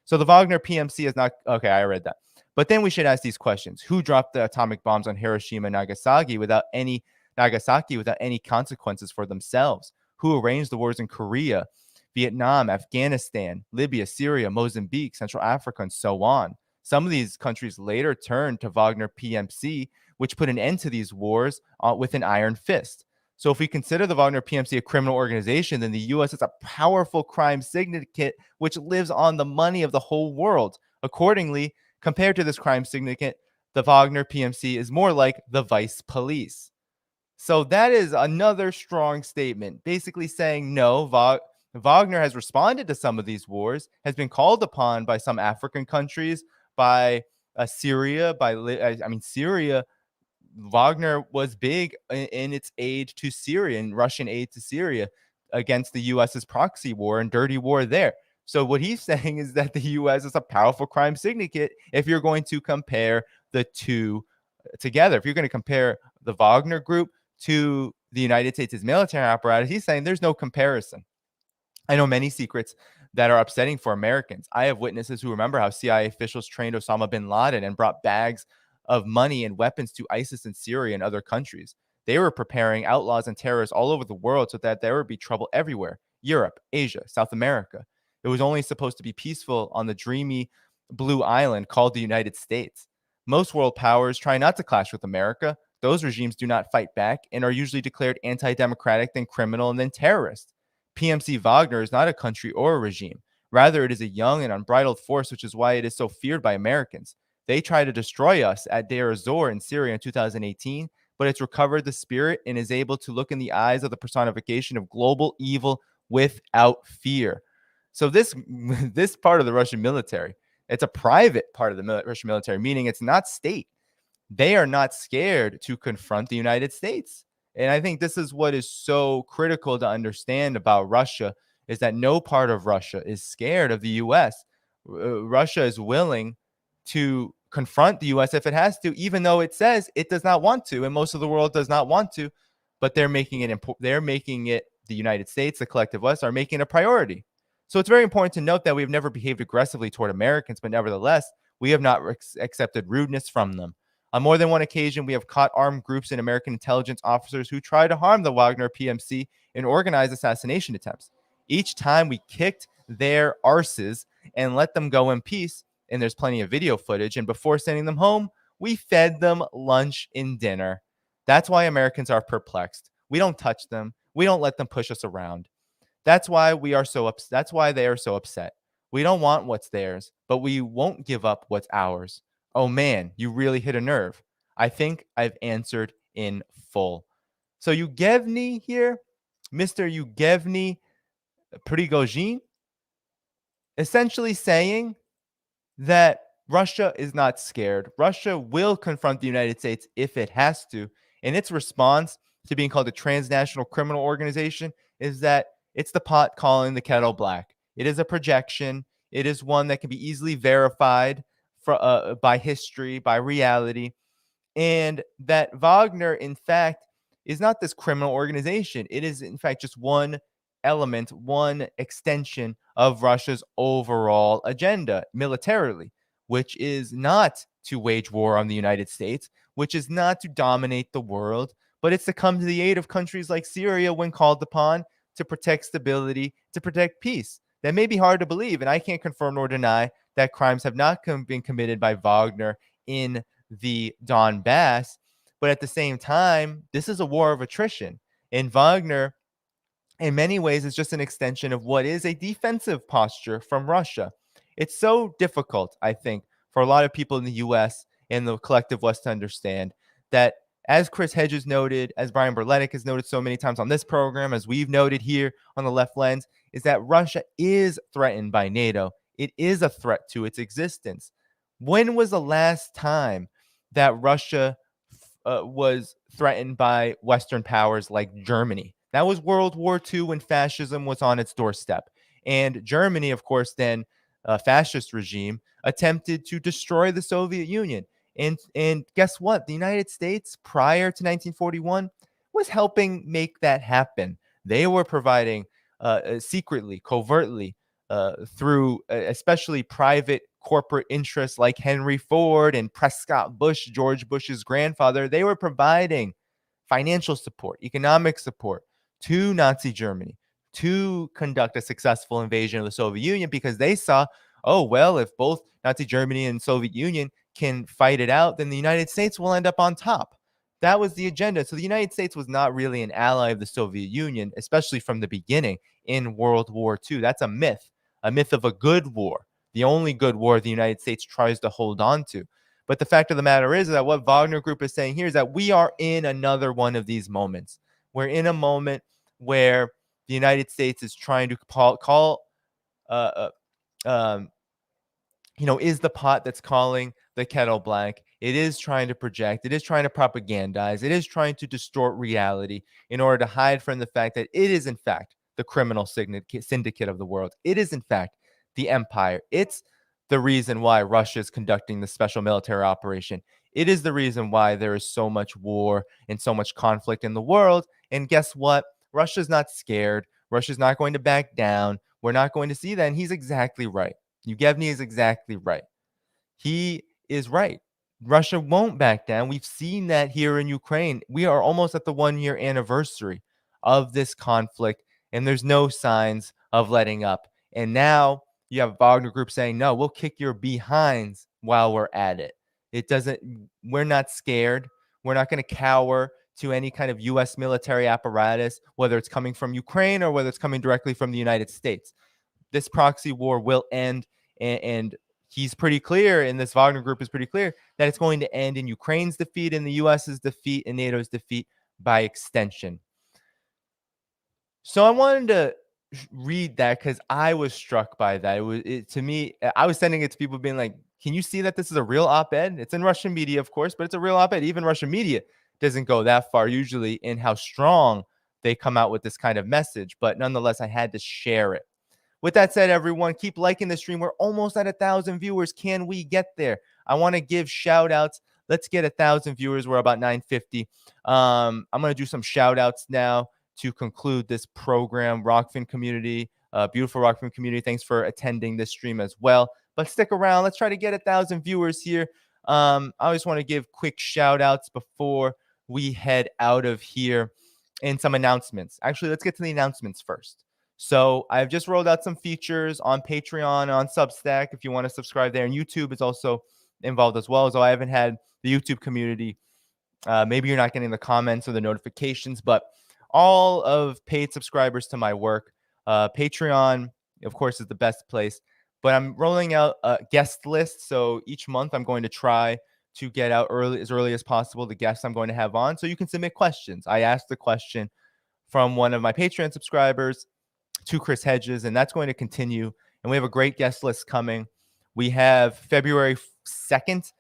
So the Wagner PMC is not okay. I read that. But then we should ask these questions: who dropped the atomic bombs on Hiroshima and Nagasaki without any consequences for themselves? Who arranged the wars in Korea, Vietnam, Afghanistan, Libya, Syria, Mozambique, Central Africa, and so on? Some of these countries later turned to Wagner PMC, which put an end to these wars with an iron fist. So if we consider the Wagner PMC a criminal organization, then the U.S. is a powerful crime syndicate which lives on the money of the whole world. Accordingly, compared to this crime syndicate, the Wagner PMC is more like the vice police. So that is another strong statement, basically saying no, Wagner has responded to some of these wars, has been called upon by some African countries, by Syria, Syria. Wagner was big in its aid to Syria and Russian aid to Syria against the U.S.'s proxy war and dirty war there. So what he's saying is that the U.S. is a powerful crime syndicate if you're going to compare the two together. If you're going to compare the Wagner group to the United States' military apparatus, he's saying there's no comparison. I know many secrets that are upsetting for Americans. I have witnesses who remember how CIA officials trained Osama bin Laden and brought bags of money and weapons to ISIS in Syria and other countries. They were preparing outlaws and terrorists all over the world so that there would be trouble everywhere: Europe, Asia, South America. It was only supposed to be peaceful on the dreamy blue island called the United States. Most world powers try not to clash with America. Those regimes do not fight back and are usually declared anti-democratic, then criminal, and then terrorist. PMC Wagner is not a country or a regime. Rather, it is a young and unbridled force, which is why it is so feared by Americans. They tried to destroy us at Deir ez-Zor in Syria in 2018, but it's recovered the spirit and is able to look in the eyes of the personification of global evil without fear. So this part of the Russian military, it's a private part of the Russian military, meaning it's not state. They are not scared to confront the United States. And I think this is what is so critical to understand about Russia, is that no part of Russia is scared of the U.S. Russia is willing to confront the U.S. if it has to, even though it says it does not want to, and most of the world does not want to. But they're making it. The United States, the collective West, are making it a priority. So it's very important to note that we have never behaved aggressively toward Americans, but nevertheless, we have not accepted rudeness from them. On more than one occasion, we have caught armed groups and American intelligence officers who try to harm the Wagner PMC and organize assassination attempts. Each time we kicked their arses and let them go in peace, and there's plenty of video footage, and before sending them home, we fed them lunch and dinner. That's why Americans are perplexed. We don't touch them. We don't let them push us around. That's why they are so upset. We don't want what's theirs, but we won't give up what's ours. Oh man, you really hit a nerve. I think I've answered in full. So Yevgeny here, Mr. Yevgeny Prigozhin, essentially saying that Russia is not scared. Russia will confront the United States if it has to. And its response to being called a transnational criminal organization is that it's the pot calling the kettle black. It is a projection. It is one that can be easily verified by history, by reality, and that Wagner, in fact, is not this criminal organization. It is, in fact, just one element, one extension of Russia's overall agenda militarily, which is not to wage war on the United States, which is not to dominate the world, but it's to come to the aid of countries like Syria when called upon, to protect stability, to protect peace. That may be hard to believe, and I can't confirm nor deny that crimes have not been committed by Wagner in the Donbass. But at the same time, this is a war of attrition. And Wagner, in many ways, is just an extension of what is a defensive posture from Russia. It's so difficult, I think, for a lot of people in the US and the collective West to understand that, as Chris Hedges noted, as Brian Berletic has noted so many times on this program, as we've noted here on the Left Lens, is that Russia is threatened by NATO. It is a threat to its existence. When was the last time that Russia was threatened by Western powers like Germany? That was World War II, when fascism was on its doorstep. And Germany, of course, then a fascist regime, attempted to destroy the Soviet Union. And guess what? The United States, prior to 1941, was helping make that happen. They were providing secretly, covertly, through especially private corporate interests like Henry Ford and Prescott Bush, George Bush's grandfather. They were providing financial support, economic support to Nazi Germany to conduct a successful invasion of the Soviet Union, because they saw, oh, well, if both Nazi Germany and Soviet Union can fight it out, then the United States will end up on top. That was the agenda. So the United States was not really an ally of the Soviet Union, especially from the beginning in World War II. That's a myth of a good war, the only good war the United States tries to hold on to. But the fact of the matter is that what Wagner Group is saying here is that we are in another one of these moments. We're in a moment where the United States is trying to is the pot that's calling the kettle black. It is trying to project. It is trying to propagandize. It is trying to distort reality in order to hide from the fact that it is, in fact, the criminal syndicate of the world. It is, in fact, the empire. It's the reason why Russia is conducting the special military operation. It is the reason why there is so much war and so much conflict in the world. And guess what? Russia's not scared. Russia's not going to back down. We're not going to see that. And he's exactly right. Yevgeny is exactly right. He is right. Russia won't back down. We've seen that here in Ukraine. We are almost at the 1-year anniversary of this conflict, and there's no signs of letting up. And now you have Wagner Group saying, no, we'll kick your behinds while we're at it. We're not scared. We're not going to cower to any kind of U.S. military apparatus, whether it's coming from Ukraine or whether it's coming directly from the United States. This proxy war will end, and he's pretty clear, and this Wagner Group is pretty clear, that it's going to end in Ukraine's defeat, in the U.S.'s defeat, and NATO's defeat by extension. So I wanted to read that because I was struck by that. To me, I was sending it to people being like, can you see that this is a real op-ed? It's in Russian media, of course, but it's a real op-ed. Even Russian media doesn't go that far usually in how strong they come out with this kind of message. But nonetheless, I had to share it. With that said, everyone, keep liking the stream. We're almost at 1,000 viewers. Can we get there? I want to give shout outs. Let's get 1,000 viewers. We're about 950. I'm going to do some shout outs now to conclude this program. Rockfin community, beautiful Rockfin community. Thanks for attending this stream as well. But stick around. Let's try to get 1,000 viewers here. I just want to give quick shout outs before we head out of here and some announcements. Actually, let's get to the announcements first. So I've just rolled out some features on Patreon, on Substack, if you want to subscribe there. And YouTube is also involved as well. So I haven't had the YouTube community. Maybe you're not getting the comments or the notifications, but all of paid subscribers to my work, Patreon, of course, is the best place. But I'm rolling out a guest list. So each month I'm going to try to get out as early as possible the guests I'm going to have on. So you can submit questions. I asked the question from one of my Patreon subscribers to Chris Hedges, and that's going to continue. And we have a great guest list coming. We have February 2nd,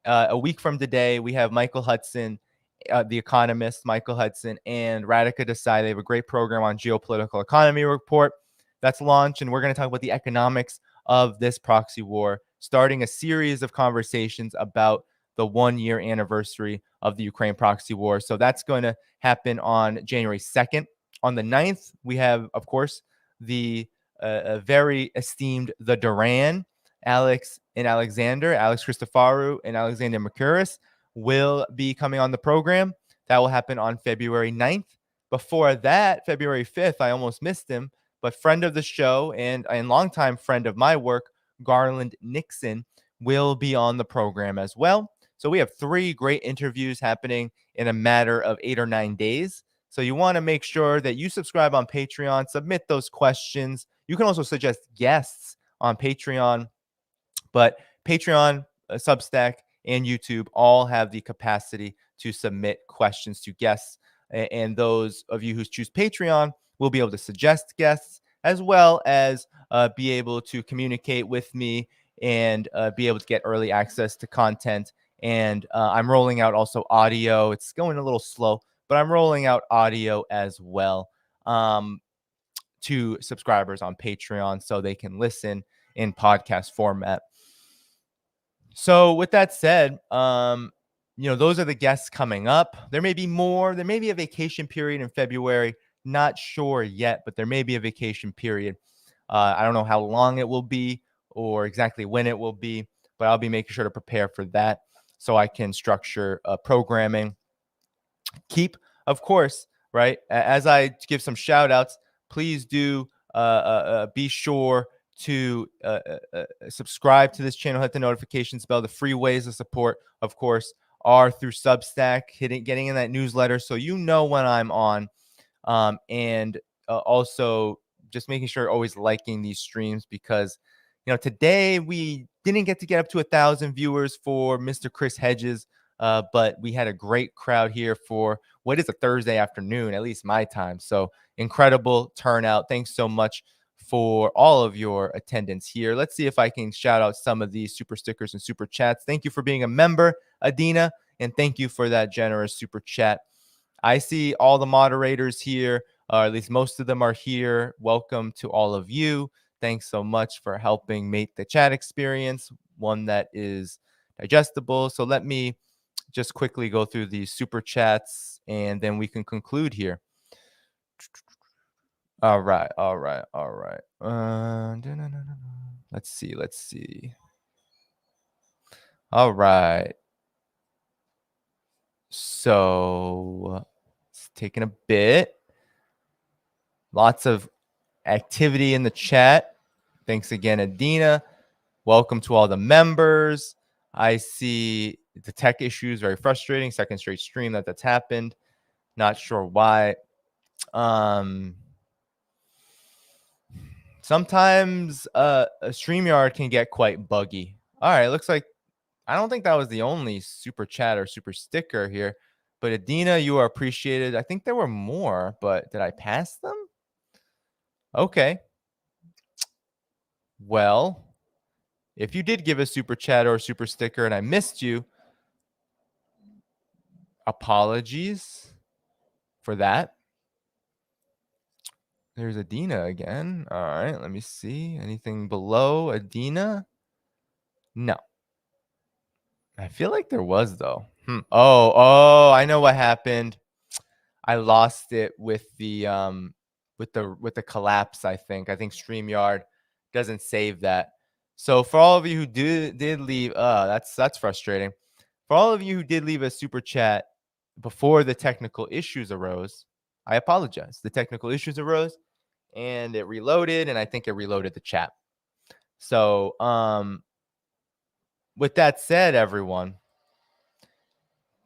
a week from today, we have Michael Hudson The Economist, Michael Hudson, and Radhika Desai. They have a great program on geopolitical economy report that's launched, and we're going to talk about the economics of this proxy war, starting a series of conversations about the 1-year anniversary of the Ukraine proxy war. So that's going to happen on January 2nd. On the 9th, we have, of course, the very esteemed the Duran, Alex Christoforou and Alexander Mercouris will be coming on the program. That will happen on February 9th. Before that, February 5th, I almost missed him, but friend of the show and longtime friend of my work, Garland Nixon, will be on the program as well. So we have 3 great interviews happening in a matter of 8 or 9 days. So you want to make sure that you subscribe on Patreon, submit those questions. You can also suggest guests on Patreon, but Patreon, Substack, and YouTube all have the capacity to submit questions to guests. And those of you who choose Patreon will be able to suggest guests, as well as be able to communicate with me and be able to get early access to content. And I'm rolling out also audio. It's going a little slow, but I'm rolling out audio as well to subscribers on Patreon so they can listen in podcast format. So with that said, those are the guests coming up. There may be more. There may be a vacation period in February. Not sure yet, but there may be a vacation period. I don't know how long it will be or exactly when it will be, but I'll be making sure to prepare for that so I can structure programming. Keep, of course, right, as I give some shout outs, please do be sure to subscribe to this channel, hit the notifications bell. The free ways of support, of course, are through Substack, getting in that newsletter so you know when I'm on, and also just making sure always liking these streams, because today we didn't get up to 1,000 viewers for Mr. Chris Hedges, but we had a great crowd here for what is a Thursday afternoon, at least my time. So incredible turnout. Thanks so much for all of your attendance here. Let's see if I can shout out some of these super stickers and super chats. Thank you for being a member, Adina, and thank you for that generous super chat. I see all the moderators here, or at least most of them are here. Welcome to all of you. Thanks so much for helping make the chat experience one that is digestible. So let me just quickly go through these super chats and then we can conclude here. All right. Let's see. All right. So it's taking a bit. Lots of activity in the chat. Thanks again, Adina. Welcome to all the members. I see the tech issues, very frustrating. Second straight stream that's happened. Not sure why. Sometimes a StreamYard can get quite buggy. All right, looks like I don't think that was the only super chat or super sticker here, but Adina, you are appreciated. I think there were more, but did I pass them? Okay. Well, if you did give a super chat or a super sticker and I missed you, apologies for that. There's Adina again. All right, let me see. Anything below Adina? No. I feel like there was, though. Oh, I know what happened. I lost it with the collapse, I think. StreamYard doesn't save that. So for all of you who did leave, that's frustrating. For all of you who did leave a super chat before the technical issues arose, I apologize. The technical issues arose and it reloaded, and I think it reloaded the chat. So with that said, everyone,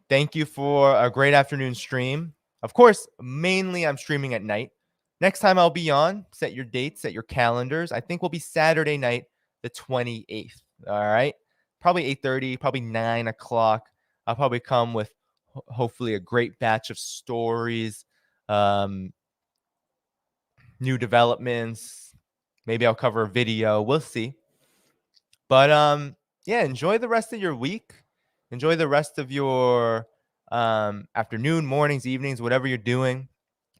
thank you for a great afternoon stream. Of course, mainly I'm streaming at night. Next time I'll be on, set your dates, set your calendars. I think we'll be Saturday night, the 28th. All right. Probably 8:30, probably 9 o'clock. I'll probably come with hopefully a great batch of stories, new developments. Maybe I'll cover a video. We'll see. But yeah, enjoy the rest of your week. Enjoy the rest of your afternoon, mornings, evenings, whatever you're doing.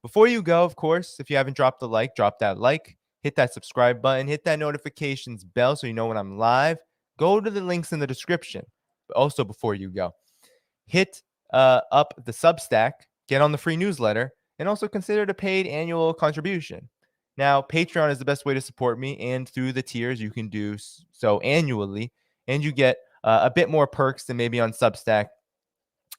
Before you go, of course, if you haven't dropped a like, drop that like, hit that subscribe button, hit that notifications bell so you know when I'm live. Go to the links in the description. But also, before you go, hit up the Substack, get on the free newsletter, and also consider the paid annual contribution. Now, Patreon is the best way to support me, and through the tiers, you can do so annually, and you get a bit more perks than maybe on Substack.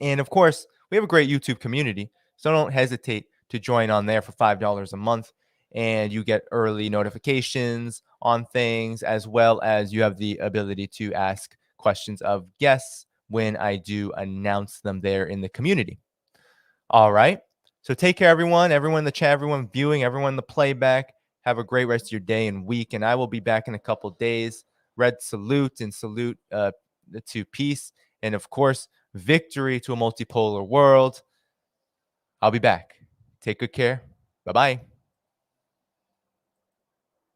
And of course, we have a great YouTube community, so don't hesitate to join on there for $5 a month, and you get early notifications on things, as well as you have the ability to ask questions of guests when I do announce them there in the community. All right. So take care, everyone in the chat, everyone viewing, everyone in the playback. Have a great rest of your day and week, and I will be back in a couple days. Red salute and salute to peace, and of course, victory to a multipolar world. I'll be back. Take good care. Bye-bye.